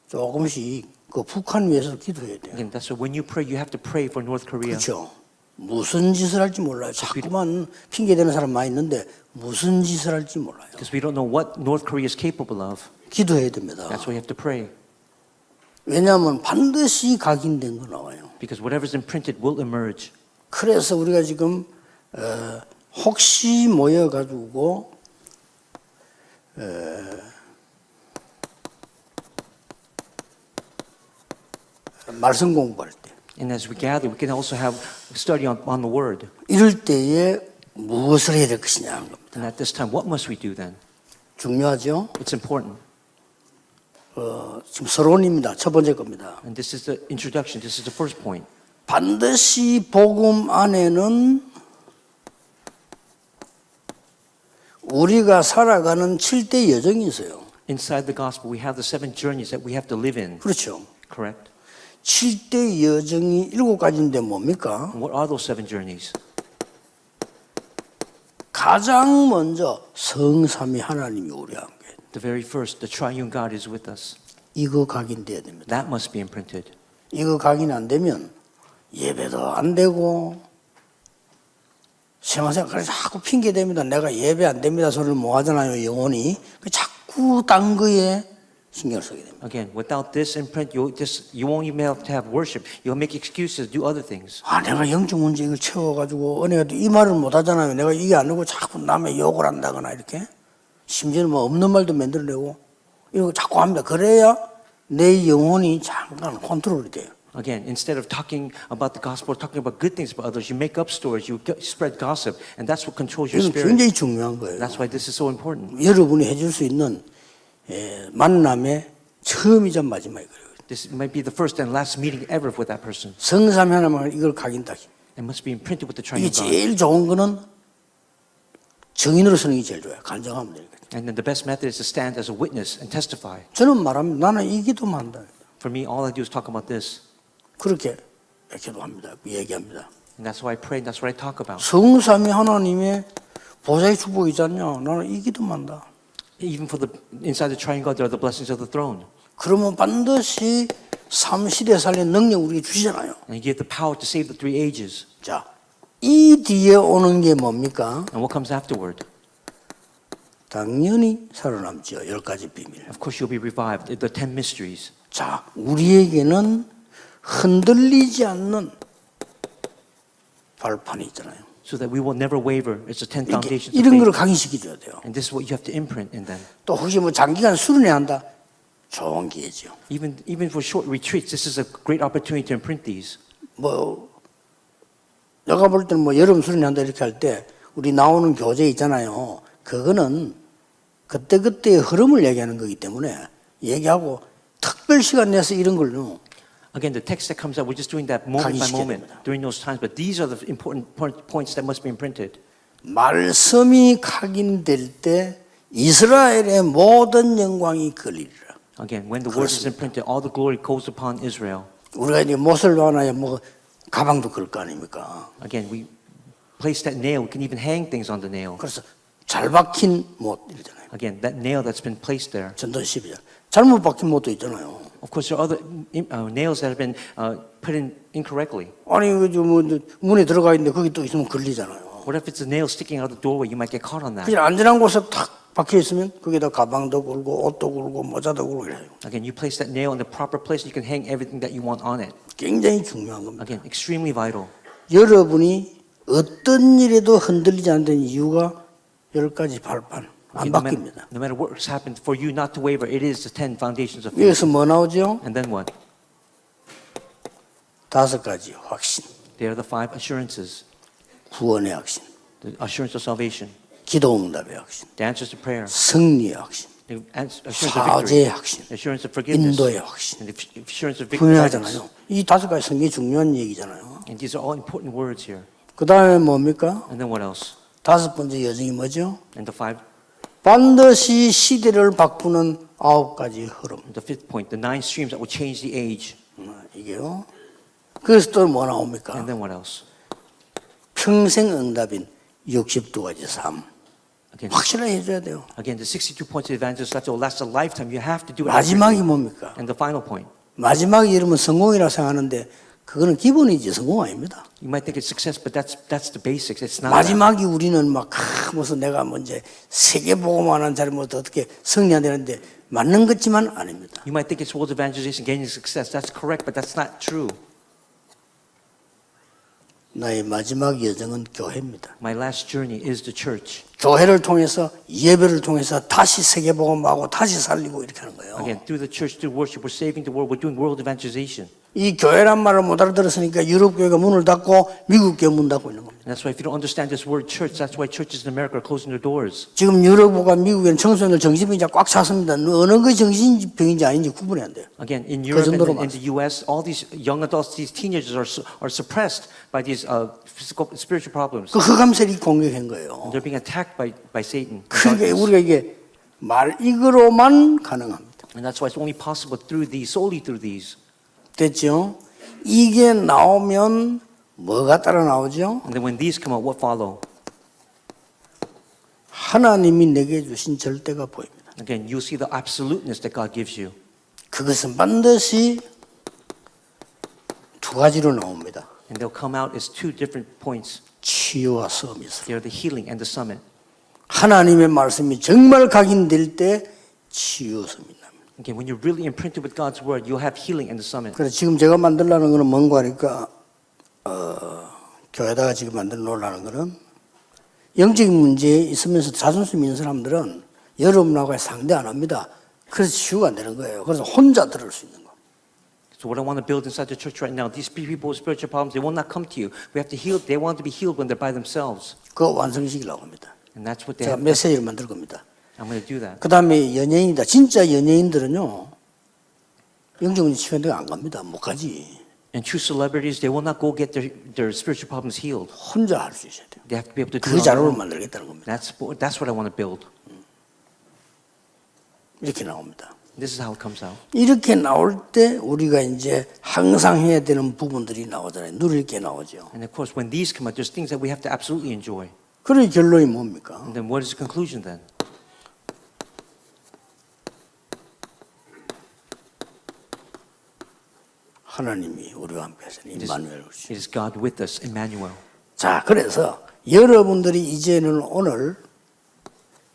조금씩 그 북한 위해서 기도해야 돼요. Again, that's why when you pray, you have to pray for North Korea. 그렇죠. 무슨 짓을 할지 몰라요. 자꾸만 핑계 대는 사람 많이 있는데 무슨 짓을 할지 몰라요. Because we don't know what North Korea is capable of. 기도해야 됩니다. That's why you have to pray. 왜냐하면 반드시 각인된 거 나와요. Because whatever's imprinted will emerge. 그래서 우리가 지금 혹시 모여가지고 말씀 공부할 때 And as we gather, we can also have study on the word. 이럴 때에 무엇을 해야 될 것이냐 하는 겁니다. And at this time, what must we do then? 중요하죠. It's important. 지금 서론입니다. 첫 번째 겁니다. And this is the introduction. This is the first point. 반드시 복음 안에는 우리가 살아가는 7대 여정이 있어요. Inside the gospel, we have the 7 journeys that we have to live in. 그렇죠. Correct? 7대 여정이 7가지인데 뭡니까? And what are those 7 journeys? 가장 먼저 성삼위 하나님이 우리와 함께. The very first, the triune God is with us. 이거 각인돼야 됩니다. That must be imprinted. 이거 각인 안 되면 예배도 안 되고 신앙생활 자꾸 핑계 댑니다. 내가 예배 안 됩니다 소리를 뭐 하잖아요. 영혼이 자꾸 딴 거에 신경을 쓰게 됩니다. Again, without this imprint, you won't even have to have worship. You'll make excuses, do other things. 내가 영적 문제 이걸 채워가지고 은혜가 이 말을 못 하잖아요. 내가 이게 안 되고 자꾸 남의 욕을 한다거나 이렇게 심지어는 뭐 없는 말도 만들어내고 이거 자꾸 합니다. 그래야 내 영혼이 잠깐 컨트롤이 돼요. Again, instead of talking about the gospel, talking about good things about others, you make up stories, you spread gossip, and that's what controls your 이건 spirit. 굉장히 중요한 거예요. That's why this is so important. 여러분이 해줄 수 있는 만남의 처음이자 마지막이에요. This might be the first and last meeting ever with that person. 성삼위 하나만 이걸 각인다. It must be imprinted with the 이게 triune God. 제일 좋은 거는 증인으로 서는 게 제일 좋아요. 간증하면 되니까. And then the best method is to stand as a witness and testify. 저는 말합니다. 나는 이 기도만 한다. For me, all I do is talk about this. 그렇게 기도합니다. 얘기합니다. And that's why I pray, and that's what I talk about. 성삼위 하나님의 보좌의 축복이 있지 않냐? 나는 이 기도만 한다. Even for the inside the triune God, there are the blessings of the throne. 그러면 반드시 3시대 살릴 능력 우리에게 주시잖아요. And you give the power to save the 3 ages. 자, 이 뒤에 오는 게 뭡니까? And what comes afterward? 당연히 살아남죠. 10가지 비밀. Of course, you'll be revived. The 10 mysteries. 자, 우리에게는 흔들리지 않는 발판이 있잖아요. So that we will never waver. It's the 10 foundations of 이런 걸 faith. 각인시켜줘야 돼요. And this is what you have to imprint in them. 또 혹시 뭐 장기간 수련해야 한다? 좋은 기회죠. Even for short retreats, this is a great opportunity to imprint these. 뭐 내가 볼 때는 뭐 여름 수련해야 한다 이렇게 할 때 우리 나오는 교재 있잖아요. 그거는 그때그때의 흐름을 얘기하는 거기 때문에 얘기하고 특별 시간 내서 이런 걸요. Again, the text that comes out, we're just doing that moment by 각인시켜야 moment 됩니다. during those times. But these are the important points that must be imprinted. 말씀이 각인될 때 이스라엘의 모든 영광이 걸리리라. Again, when the word is imprinted, all the glory goes upon Israel. 우리가 이제 못을 놓아놔야 뭐 가방도 걸 거 아닙니까? Again, we place that nail. We can even hang things on the nail. 그래서 잘 박힌 못 이러잖아요. Again, that nail that's been placed there. 전도 12장. 잘못 박힌 못도 있잖아요. Of course, there are other nails that have been put in incorrectly. 아니 뭐 문에 들어가 있는데 거기 또 있으면 걸리잖아요. What if it's a nail sticking out of the doorway? You might get caught on that. 그냥 안전한 곳에 탁 박혀 있으면 거기다 가방도 걸고 옷도 걸고 모자도 걸고 이래요. Again, you place that nail in the proper place, you can hang everything that you want on it. 굉장히 중요한 겁니다. Again, extremely vital. 여러분이 어떤 일에도 흔들리지 않는 이유가 10가지 발판 안 바뀝니다. No matter what's happened, for you not to waver, it is the 10 foundations of faith. 여기서 뭐 나오죠? And then what? 5가지 확신, They are the 5 assurances. 구원의 확신, The assurance of salvation, 기도응답의 확신, the answers to prayer, 승리의 확신, the assurance of victory, 사죄의 확신, the assurance of forgiveness, 인도의 확신. and the assurance of victory. 분명하잖아요. 이 5가지 성경이 중요한 얘기잖아요. And these are all important words here. 그 다음에 뭡니까? And then what else? 5번째 여정이 뭐죠? And the 5, 반드시 시대를 바꾸는 9가지 흐름. the 5th point, the 9 streams that will change the age. 이게요. 그래서 또 뭐 나옵니까? And then what else? 평생 응답인 62가지 삶. Again, 확실하게 해줘야 돼요. again, the 62 points of evangelist that will last a lifetime. You have to do it. 마지막이 뭡니까? And the final point. 마지막이 이러면 성공이라고 생각하는데 그거는 기본이지 성공 아닙니다. You might think it's success, but that's the basics. It's not. 마지막이 우리는 막 무슨 내가 먼저 세계보고만한 잘못 어떻게 승리해야 되는데 맞는 것지만 아닙니다. You might think it's world evangelization, gaining success. That's correct, but that's not true. 나의 마지막 여정은 교회입니다. My last journey is the church. 교회를 통해서 예배를 통해서 다시 세계복음하고 다시 살리고 이렇게 하는 거예요. Again, through the church, through worship, we're saving the world. We're doing world evangelization. 이 교회란 말을 못 알아들었으니까 유럽 교회가 문을 닫고 미국 교회 문 닫고 있는 겁니다. And that's why if you don't understand this word church, that's why churches in America are closing their doors. 지금 유럽과 미국에는 청소년들 정신병이 꽉 찼습니다. 어느 게 정신병인지 아닌지 구분이 안 돼요. Again, in 그 Europe 정도로 and in the U.S., all these young adults, these teenagers are suppressed by these physical, spiritual problems. 그 흑암셀이 공격한 거예요. And they're being attacked by Satan. 그러니까 우리가 이게 이거로만 가능합니다. And that's why it's only possible through these, solely through these. 됐죠? 이게 나오면 뭐가 따라 나오죠? And then when these come out, what follow? 하나님이 내게 주신 절대가 보입니다. Again, you'll see the absoluteness that God gives you. 그것은 반드시 2가지로 나옵니다. And they'll come out as 2 different points. 치유와 서밋으로. They're the healing and the summit. 하나님의 말씀이 정말 각인될 때 치유 서밋. Again, when you're really imprinted with God's word, you'll have healing and the summit. 그래서 지금 제가 만들려는 거는 뭔가 하니까 교회다가 지금 만들어 놓으려는 거는 영적인 문제에 있으면서 자존심 있는 사람들은 여러분하고 상대 안 합니다. 그래서 치유가 안 되는 거예요. 그래서 혼자 들을 수 있는 거. So what I want to build inside the church right now, these people with spiritual problems, they will not come to you. We have to heal. They want to be healed when they're by themselves. 그거 완성시키려고 합니다. And that's what they 제가 have. 메시지를 만들 겁니다. I'm going to do that. 그 다음에 연예인이다. 진짜 연예인들은요. 영적인 치유한데 안 갑니다. 못 가지. And true celebrities, they will not go get their spiritual problems healed. 혼자 할 수 있어야 돼요. They have to be able to do 그 it on their 자료를 own. 만들겠다는 겁니다. That's what I want to build. 이렇게 나옵니다. This is how it comes out. 이렇게 나올 때 우리가 이제 항상 해야 되는 부분들이 나오잖아요. 누릴 게 나오죠. And of course, when these come out, there's things that we have to absolutely enjoy. 그런 결론이 뭡니까? And then what is the conclusion then? 하나님이 우리와 함께 하시는 임마누엘. It is God with us, Emmanuel. 자, 그래서 여러분들이 이제는 오늘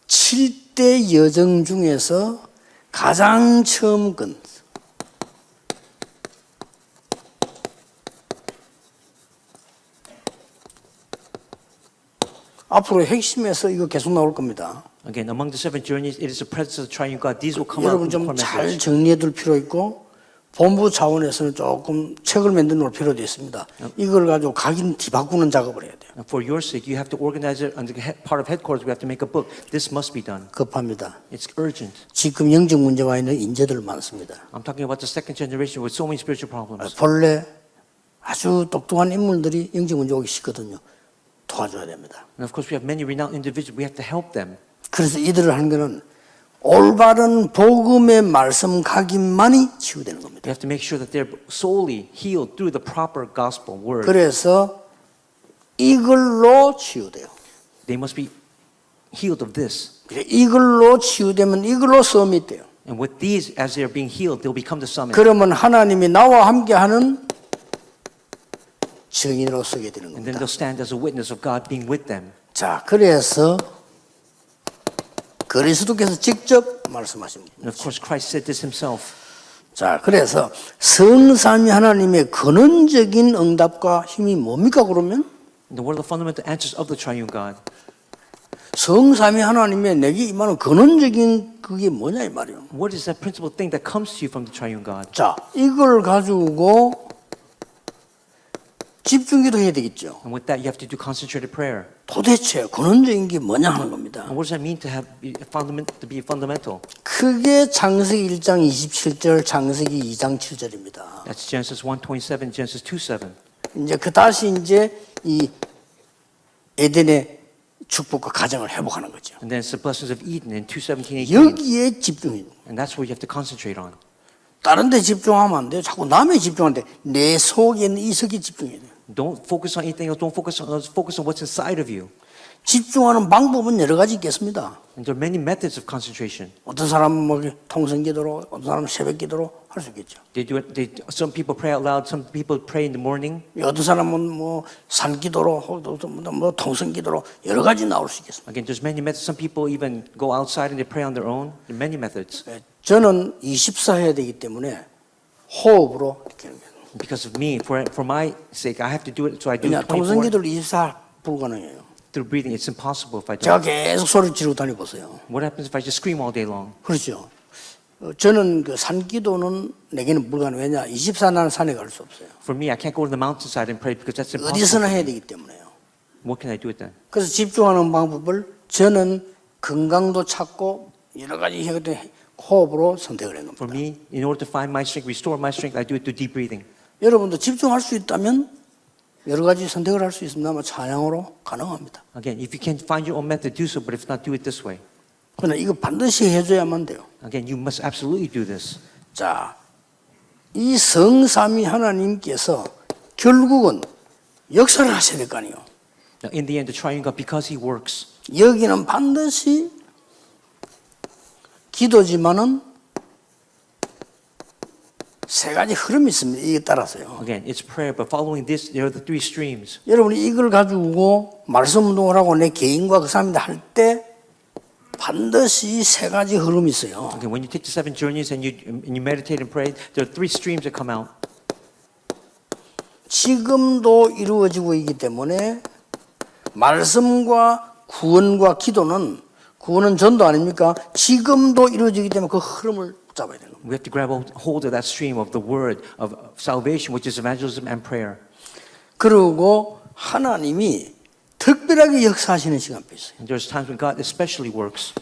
7대 여정 중에서 가장 처음 건 앞으로 핵심에서 이거 계속 나올 겁니다. Again, among the 7 journeys, it is the presence of the triune God. These will come out 여러분 in the 좀 core 잘 message. 정리해 둘 필요 있고 본부 차원에서는 조금 책을 만들어 놓을 필요도 있습니다. 이걸 가지고 각인 뒤바꾸는 작업을 해야 돼요. For your sake, you have to organize it under part of headquarters. We have to make a book. This must be done. 급합니다. It's urgent. 지금 영적 문제와 있는 인재들 많습니다. I'm talking about the second generation with so many spiritual problems. 본래 아주 똑똑한 인물들이 영적 문제 오기 쉽거든요. 도와줘야 됩니다. And of course, we have many renowned individuals. We have to help them. 그래서 이들을 하는 거는 올바른 복음의 말씀 각인만이 치유되는 겁니다. We have to make sure that they're solely healed through the proper gospel word. 그래서 이걸로 치유돼요. They must be healed of this. 이걸로 치유되면 이걸로 서밋 돼요. And with these, as they're being healed, they'll become the summit. 그러면 하나님이 나와 함께하는 증인으로 서게 되는 And then 겁니다. they'll stand as a witness of God being with them. 자, 그래서 그리스도께서 직접 말씀하십니다. And of course, Christ said this himself. 자, 그래서 성삼위 하나님의 근원적인 응답과 힘이 뭡니까 그러면? And what are the fundamental answers of the triune God? 성삼위 하나님의 내게 임하는 근원적인 그게 뭐냐 이 말이에요. What is that principal thing that comes to you from the triune God? 자, 이걸 가지고 집중기도 해야 되겠죠. And with that, you have to do concentrated prayer. 도대체 근원적인 게 뭐냐 하는 겁니다. And what does that mean to be fundamental? 그게 창세기 1장 27절, 창세기 2장 7절입니다. That's Genesis 1:27, Genesis 2:7. 이제 그 다시 이제 이 에덴의 축복과 가정을 회복하는 거죠. And then it's the blessings of Eden in 2:17, 18. 여기에 집중해요. And that's what you have to concentrate on. 다른 데 집중하면 안 돼요. 자꾸 남에 집중하는데 내 속에 있는 이석에 집중해야 돼요. Don't focus on anything else. Don't focus on others. Focus on what's inside of you. 집중하는 방법은 여러 가지 있겠습니다. And there are many methods of concentration. 어떤 사람은 뭐 통성기도로, 어떤 사람은 새벽기도로 할 수 있겠죠. They do it. Some people pray out loud. Some people pray in the morning. 어떤 사람은 뭐 산기도로, 뭐 통성기도로 여러 가지 나올 수 있겠습니다. Again, there's many methods. Some people even go outside and they pray on their own. There are many methods. 저는 24 해야 되기 때문에 호흡으로 이렇게 하는 거예요. Because of me, for my sake, I have to do it. So I do 그냥 24 통성기도를 24 불가능해요. through breathing. It's impossible if I 제가 don't. 계속 소리 지르고 다녀보세요. What happens if I just scream all day long? 그렇죠. 저는 그 산기도는 내게는 불가능. 왜냐? 24나는 산에 갈 수 없어요. For me, I can't go to the mountainside and pray because that's impossible. 어디서나 해야 되기 때문에요. What can I do with that? 그래서 집중하는 방법을 저는 건강도 찾고 여러 가지 해거든 호흡으로 선택을 한 겁니다. For me, in order to find my strength, restore my strength, I do it through deep breathing. 여러분도 집중할 수 있다면 여러 가지 선택을 할 수 있습니다만 찬양으로 가능합니다. Again, if you can find your own method, do so. But if not, do it this way. 그러나 이거 반드시 해줘야만 돼요. Again, you must absolutely do this. 자, 이 성삼위 하나님께서 결국은 역사를 하셔야 될 거 아니에요. Now, in the end, the triune God, because He works, 여기는 반드시 기도지만은 세 가지 흐름이 있습니다. 이게 따라서요. again, it's prayer. But following this, there are the three streams. 여러분이 이걸 가지고 말씀 운동을 하고 내 개인과 그 사람들 할 때 반드시 세 가지 흐름이 있어요. Okay, when you take the 7 journeys and you meditate and pray, there are 3 streams that come out. 지금도 이루어지고 있기 때문에 말씀과 구원과 기도는 구원은 전도 아닙니까? 지금도 이루어지기 때문에 그 흐름을 잡아야 되는 겁니다. We have to grab hold of that stream of the word of salvation, which is evangelism and prayer. 그리고 하나님이 특별하게 역사하시는 시간도 있어요. And there's times when God especially works.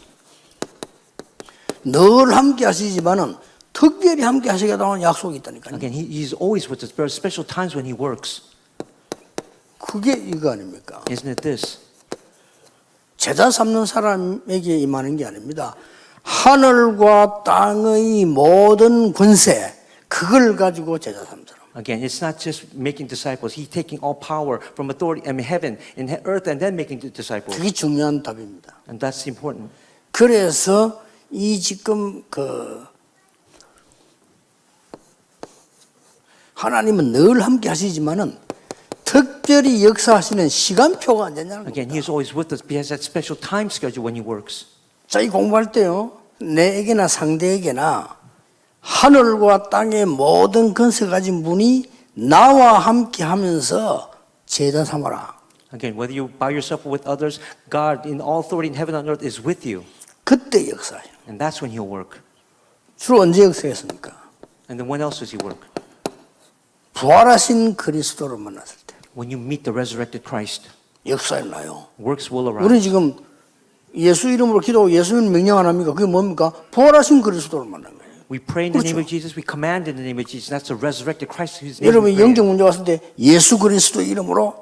늘 함께 하시지만은 특별히 함께 하시겠다는 약속이 있다니까요. Again, He's always with us. There are special times when He works. 그게 이거 아닙니까? Isn't it this? 제자 삼는 사람에게 임하는 게 아닙니다. 하늘과 땅의 모든 권세 그걸 가지고 제자 삼는 사람. Again, it's not just making disciples. He's taking all power from authority in heaven, in earth, and then making disciples. 그게 중요한 답입니다. And that's important. 그래서 이 지금 하나님은 늘 함께 하시지만은 특별히 역사하시는 시간표가 언제냐는 겁니다. Again, He is always with us. He has that special time schedule when He works. 자, 이 공부할 때요. 내에게나 상대에게나 하늘과 땅의 모든 권세 가진 분이 나와 함께 하면서 제자 삼아라. Again, whether you by yourself or with others, God in all authority in heaven and earth is with you. 그때 역사해요. And that's when He'll work. 주로 언제 역사했습니까? And then when else does he work? 부활하신 그리스도를 만났을 때 When you meet the resurrected Christ, 역사에 나요. works will 우리는 arise. 지금 예수 이름으로 기도하고 예수님 명령 안 합니까? 그게 뭡니까? 부활하신 그리스도를 만난 거예요. We pray in the name 그렇죠. of Jesus. We command in the name of Jesus. That's the resurrected Christ whose name we 여러분 pray. 영적 문제 왔을 때 예수 그리스도 이름으로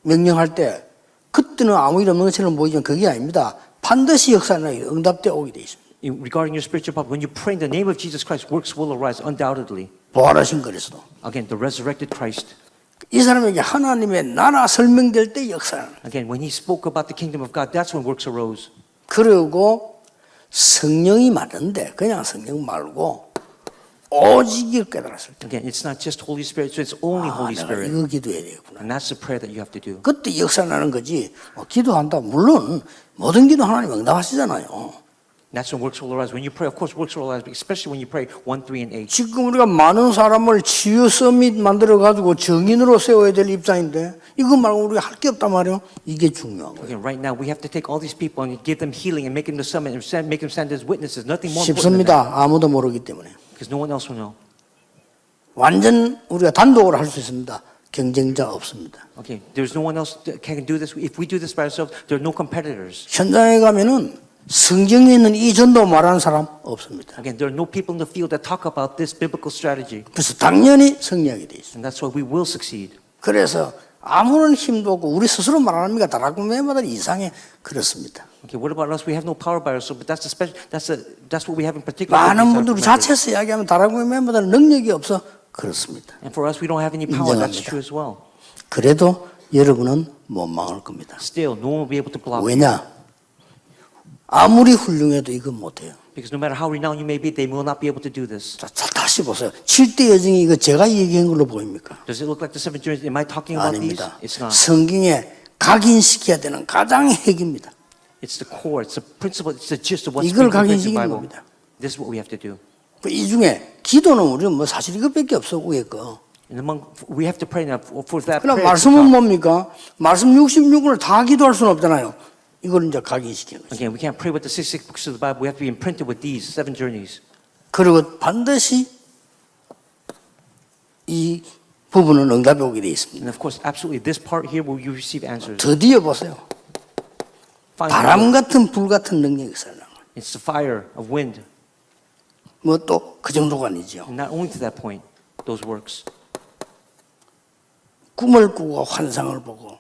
명령할 때 그때는 아무 일 없는 것처럼 보이지만 그게 아닙니다. 반드시 역사에 나요. 응답되어 오게 돼 있습니다. Regarding your spiritual problem, when you pray in the name of Jesus Christ, works will arise undoubtedly. 부활하신 그리스도. Again, the resurrected Christ. 이 사람에게 하나님의 나라 설명될 때 역사는. Again, when he spoke about the kingdom of God, that's when works arose. 그리고 성령이 많은데 그냥 성령 말고 오직을 깨달았을 때. Again, it's not just Holy Spirit, so it's only Holy 내가 Spirit. 이거 기도해야 되겠구나. And that's the prayer that you have to do. 그때 역사 나는 거지. 기도한다. 물론 모든 기도 하나님 응답하시잖아요. That's when works will arise. When you pray, of course, works will arise, especially when you pray 1, 3, and 8. 지금 우리가 많은 사람을 치유 서밋 만들어 가지고 정인으로 세워야 될 입장인데 이거 말고 우리가 할 게 없단 말이에요. 이게 중요한 거예요. Again, right now we have to take all these people and give them healing and make them the summit and make them stand as witnesses. Nothing more important than that. 쉽습니다. 아무도 모르기 때문에. Because no one else will know. 완전 우리가 단독으로 할 수 있습니다. 경쟁자 없습니다. Okay, there's no one else that can do this. If we do this by ourselves, there are no competitors. 현장에 가면은 성경에 있는 이 전도 말하는 사람 없습니다. Again, there are no people in the field that talk about this biblical strategy. 그래서 당연히 승리하게 돼 있습니다. And that's why we will succeed. 그래서 아무런 힘도 없고 우리 스스로 말합니까? 다락매마다 이상해 그렇습니다. Okay, what about us? We have no power by ourselves, but that's the special. That's what we have in particular. 많은 분들이 자체에서 이야기하면 다락매마다 능력이 없어 그렇습니다. And for us, we don't have any power. That's 인정합니다. true as well. 그래도 여러분은 못 망할 겁니다. Still, no one will be able to block. 왜냐? 아무리 훌륭해도 이건 못해요. Because no matter how renowned you may be, they will not be able to do this. 자, 다시 보세요. 7대 여정이 이거 제가 얘기한 걸로 보입니까? Does it look like the seven journeys? Am I talking about these? 아닙니다. It's not. 성경에 각인시켜야 되는 가장 핵입니다. It's the core. It's the principle. It's the gist of what's 이걸 being written in the 각인시키는 Bible. 겁니다. This is what we have to do. 이 중에 기도는 우리는 뭐 사실 이것밖에 없어 위에 거. And among, we have to pray now for that 그럼 prayer. 말씀은 뭡니까? 말씀 66권을 다 기도할 수는 없잖아요. 이걸 이제 각인시키는 거죠. Again, we can't pray with the 66 books of the Bible. We have to be imprinted with these seven journeys. 그리고 반드시 이 부분은 응답이 오게 되어 있습니다. And of course, absolutely, this part here will you receive answers. 드디어 보세요. 바람 같은 불 같은 능력이 있어요. It's the fire of wind. 뭐 또 그 정도가 아니죠. And not only to that point, those works. 꿈을 꾸고 환상을 보고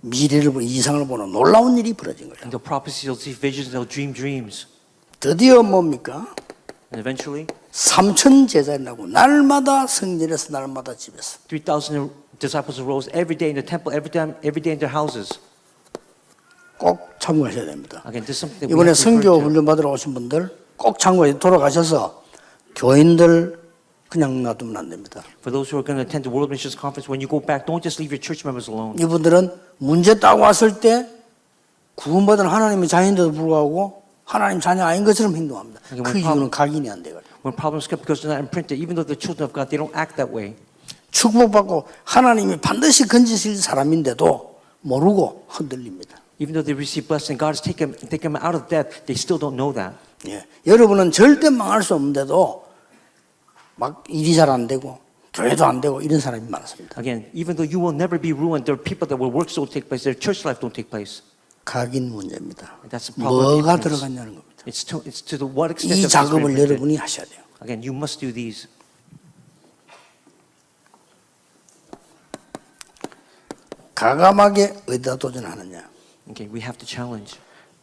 미래를 보고 이상을 보는 놀라운 일이 벌어진 거예요. And they'll prophecy, they'll see visions, they'll dream dreams. 드디어 뭡니까? And eventually, 3천 제자를 나고 날마다 성전에서 날마다 집에서 3,000 disciples arose every day in the temple, every day in their houses. 꼭 참고하셔야 됩니다. Again, this is something that we 이번에 have to refer 선교 to. 훈련 받으러 오신 분들 꼭 참고해 돌아가셔서 교인들 그냥 놔두면 안 됩니다. For those who are going to attend the World Missions Conference, when you go back, don't just leave your church members alone. 이분들은 문제 딱 왔을 때 구원받은 하나님의 자녀인데도 불구하고 하나님 자녀 아닌 것처럼 행동합니다. 그 이유는 각인이 안 돼요. When problems come because they're not imprinted, even though they're children of God, they don't act that way. 축복받고 하나님이 반드시 건지실 사람인데도 모르고 흔들립니다. Even though they receive blessing, God has taken them out of death, they still don't know that. 예. 여러분은 절대 망할 수 없는데도 막 일이 잘 안 되고 교회도 안 되고 이런 사람이 많습니다. Again, even though you will never be ruined, there are people that will works don't take place, their church life don't take place. 각인 문제입니다. That's the problem. 뭐가 들어갔냐는 겁니다. It's to the what extent 이 of this 작업을 imprinted. 여러분이 하셔야 돼요. Again, you must do these. 과감하게 어디다 도전하느냐. Okay, we have to challenge.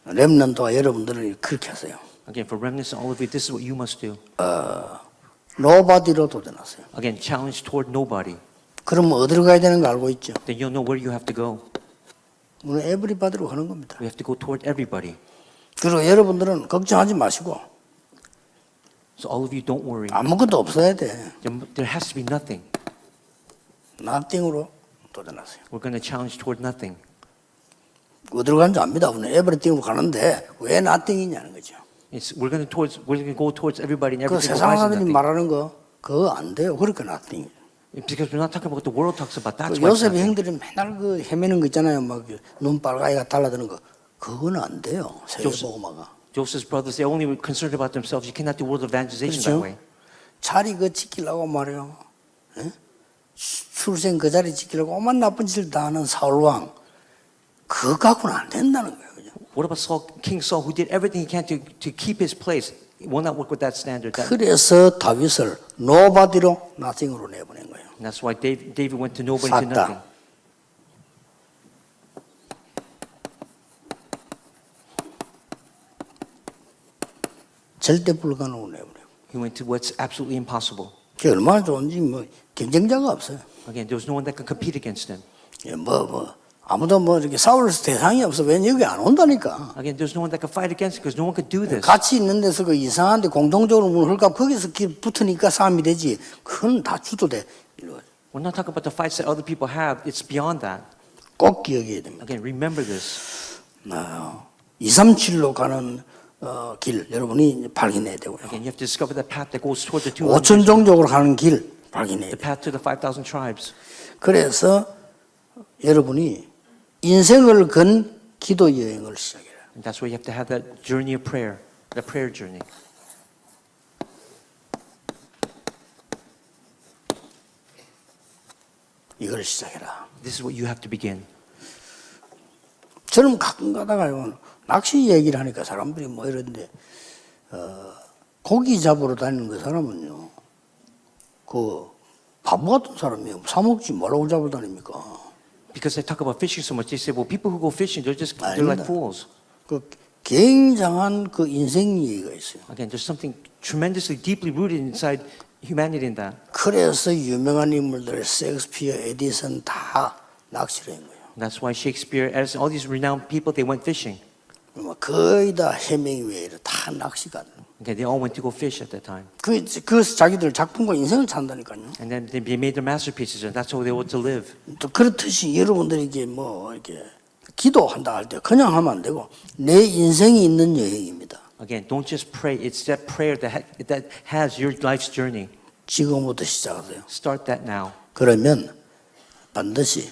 렘넌트와 여러분들을 그렇게 하세요. Again, for remnants and all of you, this is what you must do. 노바디로 도전하세요. Again, challenge toward nobody. 그럼 어디로 가야 되는 거 알고 있죠? Then you'll know where you have to go. 우리는 에브리바디로 가는 겁니다. We have to go toward everybody. 그리고 여러분들은 걱정하지 마시고 So all of you, don't worry. 아무것도 없어야 돼. There has to be nothing. nothing으로 도전하세요. We're going to challenge toward nothing. 어디로 가는지 압니다. 우리는 에브리띵으로 가는데 왜 nothing이냐는 거죠. We're going to go towards everybody and 그 everything. 세상 사람들이 말하는 거 그거 안 돼요. 그러니까 nothing. Because we're not talking about what the world talks about. That's 그 why. 요셉의 형들이 맨날 그 헤매는 거 있잖아요. 막 눈 빨가이가 달라드는 거. 그거는 안 돼요. 세계 복음화가. Joseph's brothers, they're only concerned about themselves. You cannot do world evangelization that way. 자리 그 지키려고 말이요. 예? 출생 그 자리 지키려고 오만 나쁜 짓을 다 하는 사울왕. 그거 갖고는 안 된다는 거예요. 그죠? What about Saul, King Saul, who did everything he can to keep his place? It will not work with that standard. 그래서 다윗을 노바디로 나싱으로 내보낸 거예요. And that's why David went to nobody to nothing. 샀다. 절대 불가능으로 내버려요. He went to what's absolutely impossible. 그게 얼마나 좋은지 뭐 경쟁자가 없어요. Again, there was no one that could compete against him. 예, 아무도 뭐 이렇게 싸울 대상이 없어. 왜 여기 안 온다니까. Again, there's no one that could fight against him because no one could do this. 같이 있는 데서 그 이상한데 공동적으로 문 헐값 거기서 붙으니까 싸움이 되지. 그건 다 주도돼. We're not talking about the fights that other people have. It's beyond that. 꼭 기억해야 됩니다. Again, remember this. 237로 가는 길 여러분이 발견해야 되고요. Again, you have to discover the path that goes toward the 5천 종족으로 가는 길 발견해야 the 돼요. path to the 5,000 tribes. 그래서 여러분이 인생을 건 기도 여행을 시작해라. And that's why you have to have that journey of prayer, the prayer journey. 이걸 시작해라. This is what you have to begin. 저는 가끔 가다가요 낚시 얘기를 하니까 사람들이 뭐 이런데 고기 잡으러 다니는 그 사람은요 그 바보 같은 사람이에요. 사 먹지 뭐라고 잡으러 다닙니까? Because they talk about fishing so much, they say, well, people who go fishing, they're like fools. 그 굉장한 그 인생 이해가 있어요. Again, there's something tremendously deeply rooted inside humanity in that. 그래서 유명한 인물들 셰익스피어, 에디슨 다 낚시를 한 거예요. And that's why Shakespeare, Edison, all these renowned people, they went fishing. 거의 다 해밍웨이를 다 낚시가. Okay, they all went to go fish at that time. 그 자기들 작품과 인생을 산다니까요. And then they made their masterpieces, and that's how they were to live. 또 그렇듯이 여러분들에게 뭐 이렇게 기도한다 할 때 그냥 하면 안 되고 내 인생이 있는 여행입니다. Again, don't just pray. It's that prayer that has your life's journey. 지금부터 시작하세요. Start that now. 그러면 반드시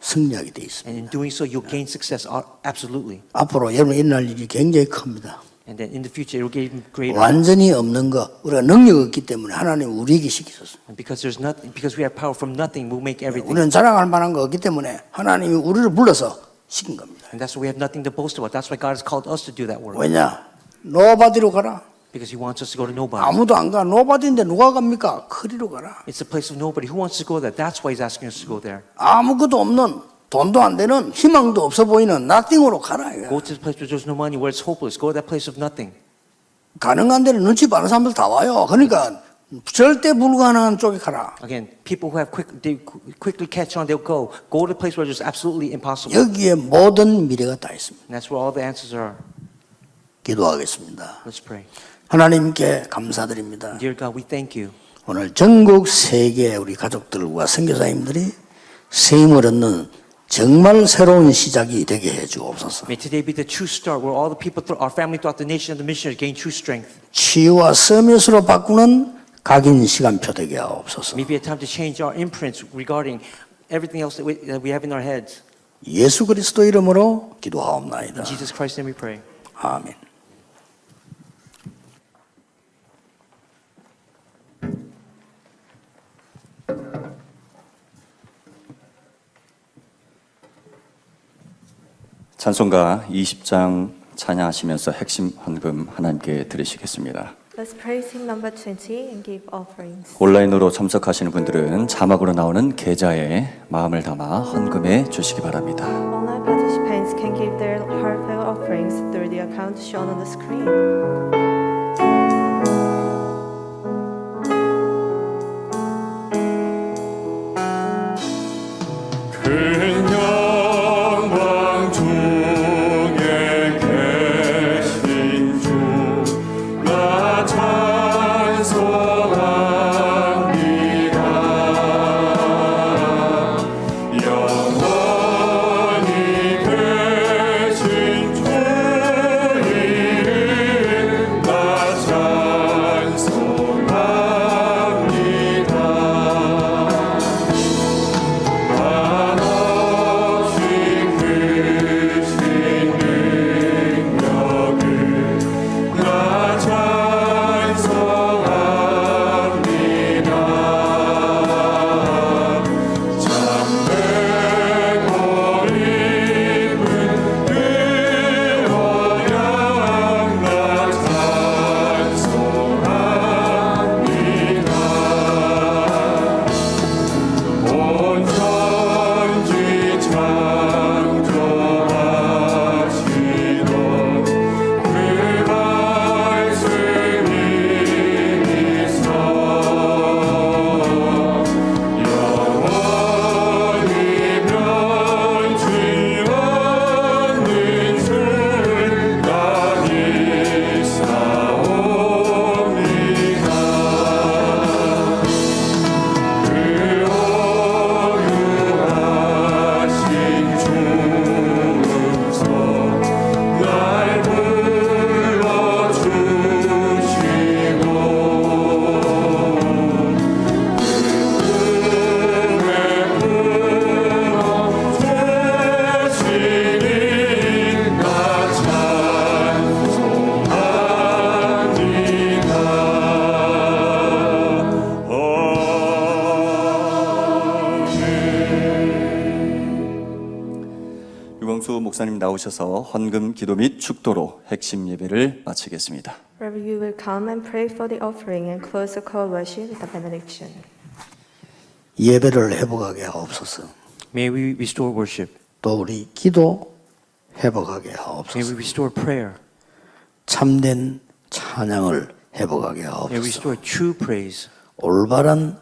승리하게 돼 있습니다. And in doing so, you'll gain success. Absolutely. 앞으로 여러분 일어날 일이 굉장히 큽니다. And then in the future, it will get even greater. 완전히 없는 거 우리가 능력이 없기 때문에 하나님 우리에게 시키셨어요. And because we have power from nothing, we'll make everything. 우리는 자랑할 만한 거 없기 때문에 하나님이 우리를 불러서 시킨 겁니다. And that's why we have nothing to boast about. That's why God has called us to do that work. 왜냐? 노바디로 가라. Because He wants us to go to nobody. 아무도 안 가. 노바디인데 누가 갑니까? 거리로 가라. It's a place of nobody. Who wants to go there? That's why He's asking us to go there. 아무것도 없는 돈도 안 되는 희망도 없어 보이는 nothing으로 가라. Go to the place where there's no money, where it's hopeless. Go to that place of nothing. 가능한 데는 눈치 빠른 사람들 다 와요. 그러니까 절대 불가능한 쪽에 가라. Again, people who have they quickly catch on, they'll go. Go to the place where it's absolutely impossible. 여기에 모든 미래가 다 있습니다. And that's where all the answers are. 기도하겠습니다. Let's pray. 하나님께 감사드립니다. Dear God, we thank you. 오늘 전국 세계 우리 가족들과 선교사님들이 세임을 얻는 정말 새로운 시작이 되게 해주옵소서. May today be the true start where all the people, our family throughout the nation and the missionaries gain true strength. 치유와 서밋으로 바꾸는 각인 시간표 되게 하옵소서. Maybe a time to change our imprints regarding everything else that we have in our heads. 예수 그리스도 이름으로 기도하옵나이다. In Jesus Christ's name we pray. 아멘. 찬송가 20장 찬양하시면서 핵심 헌금 하나님께 드리시겠습니다. Let's praise hymn number 20 and give offerings. 온라인으로 참석하시는 분들은 자막으로 나오는 계좌에 마음을 담아 헌금해 주시기 바랍니다. Online participants can give their heartfelt offerings through the account shown on the screen. 영원히 계신 주 이름 목사님 나오셔서 헌금 기도 및 축도로 핵심 예배를 마치겠습니다. Wherever you will come and pray for the offering and close the call worship with the benediction. 예배를 회복하게 하옵소서. May we restore worship. 또 우리 기도 회복하게 May we 하옵소서. restore prayer. 참된 찬양을 회복하게 May we 하옵소서. restore true praise. 올바른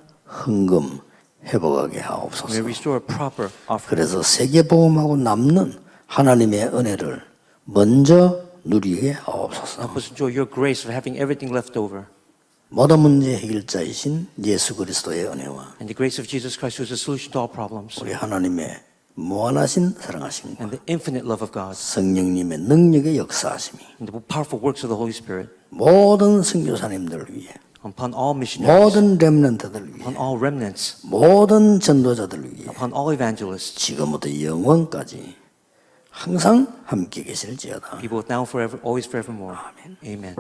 헌금 회복하게 May 하옵소서. we restore proper offering. 그래서 세계복음하고 남는 하나님의 은혜를 먼저 누리게 하옵소서. Help us enjoy your grace of having everything left over. 모든 문제 해결자이신 예수 그리스도의 은혜와 And the grace of Jesus Christ, who is the solution to all problems. 우리 하나님의 무한하신 사랑하심과 And the infinite love of God. 성령님의 능력의 역사하심이 And the powerful works of the Holy Spirit. 모든 선교사님들을 위해, Upon all missionaries. 모든 렘넌트들을 위해, Upon all remnants. 모든 전도자들을 위해 Upon all evangelists. 지금부터 영원까지 항상 함께 계실지어다. Be both now and forever, always forevermore. Amen.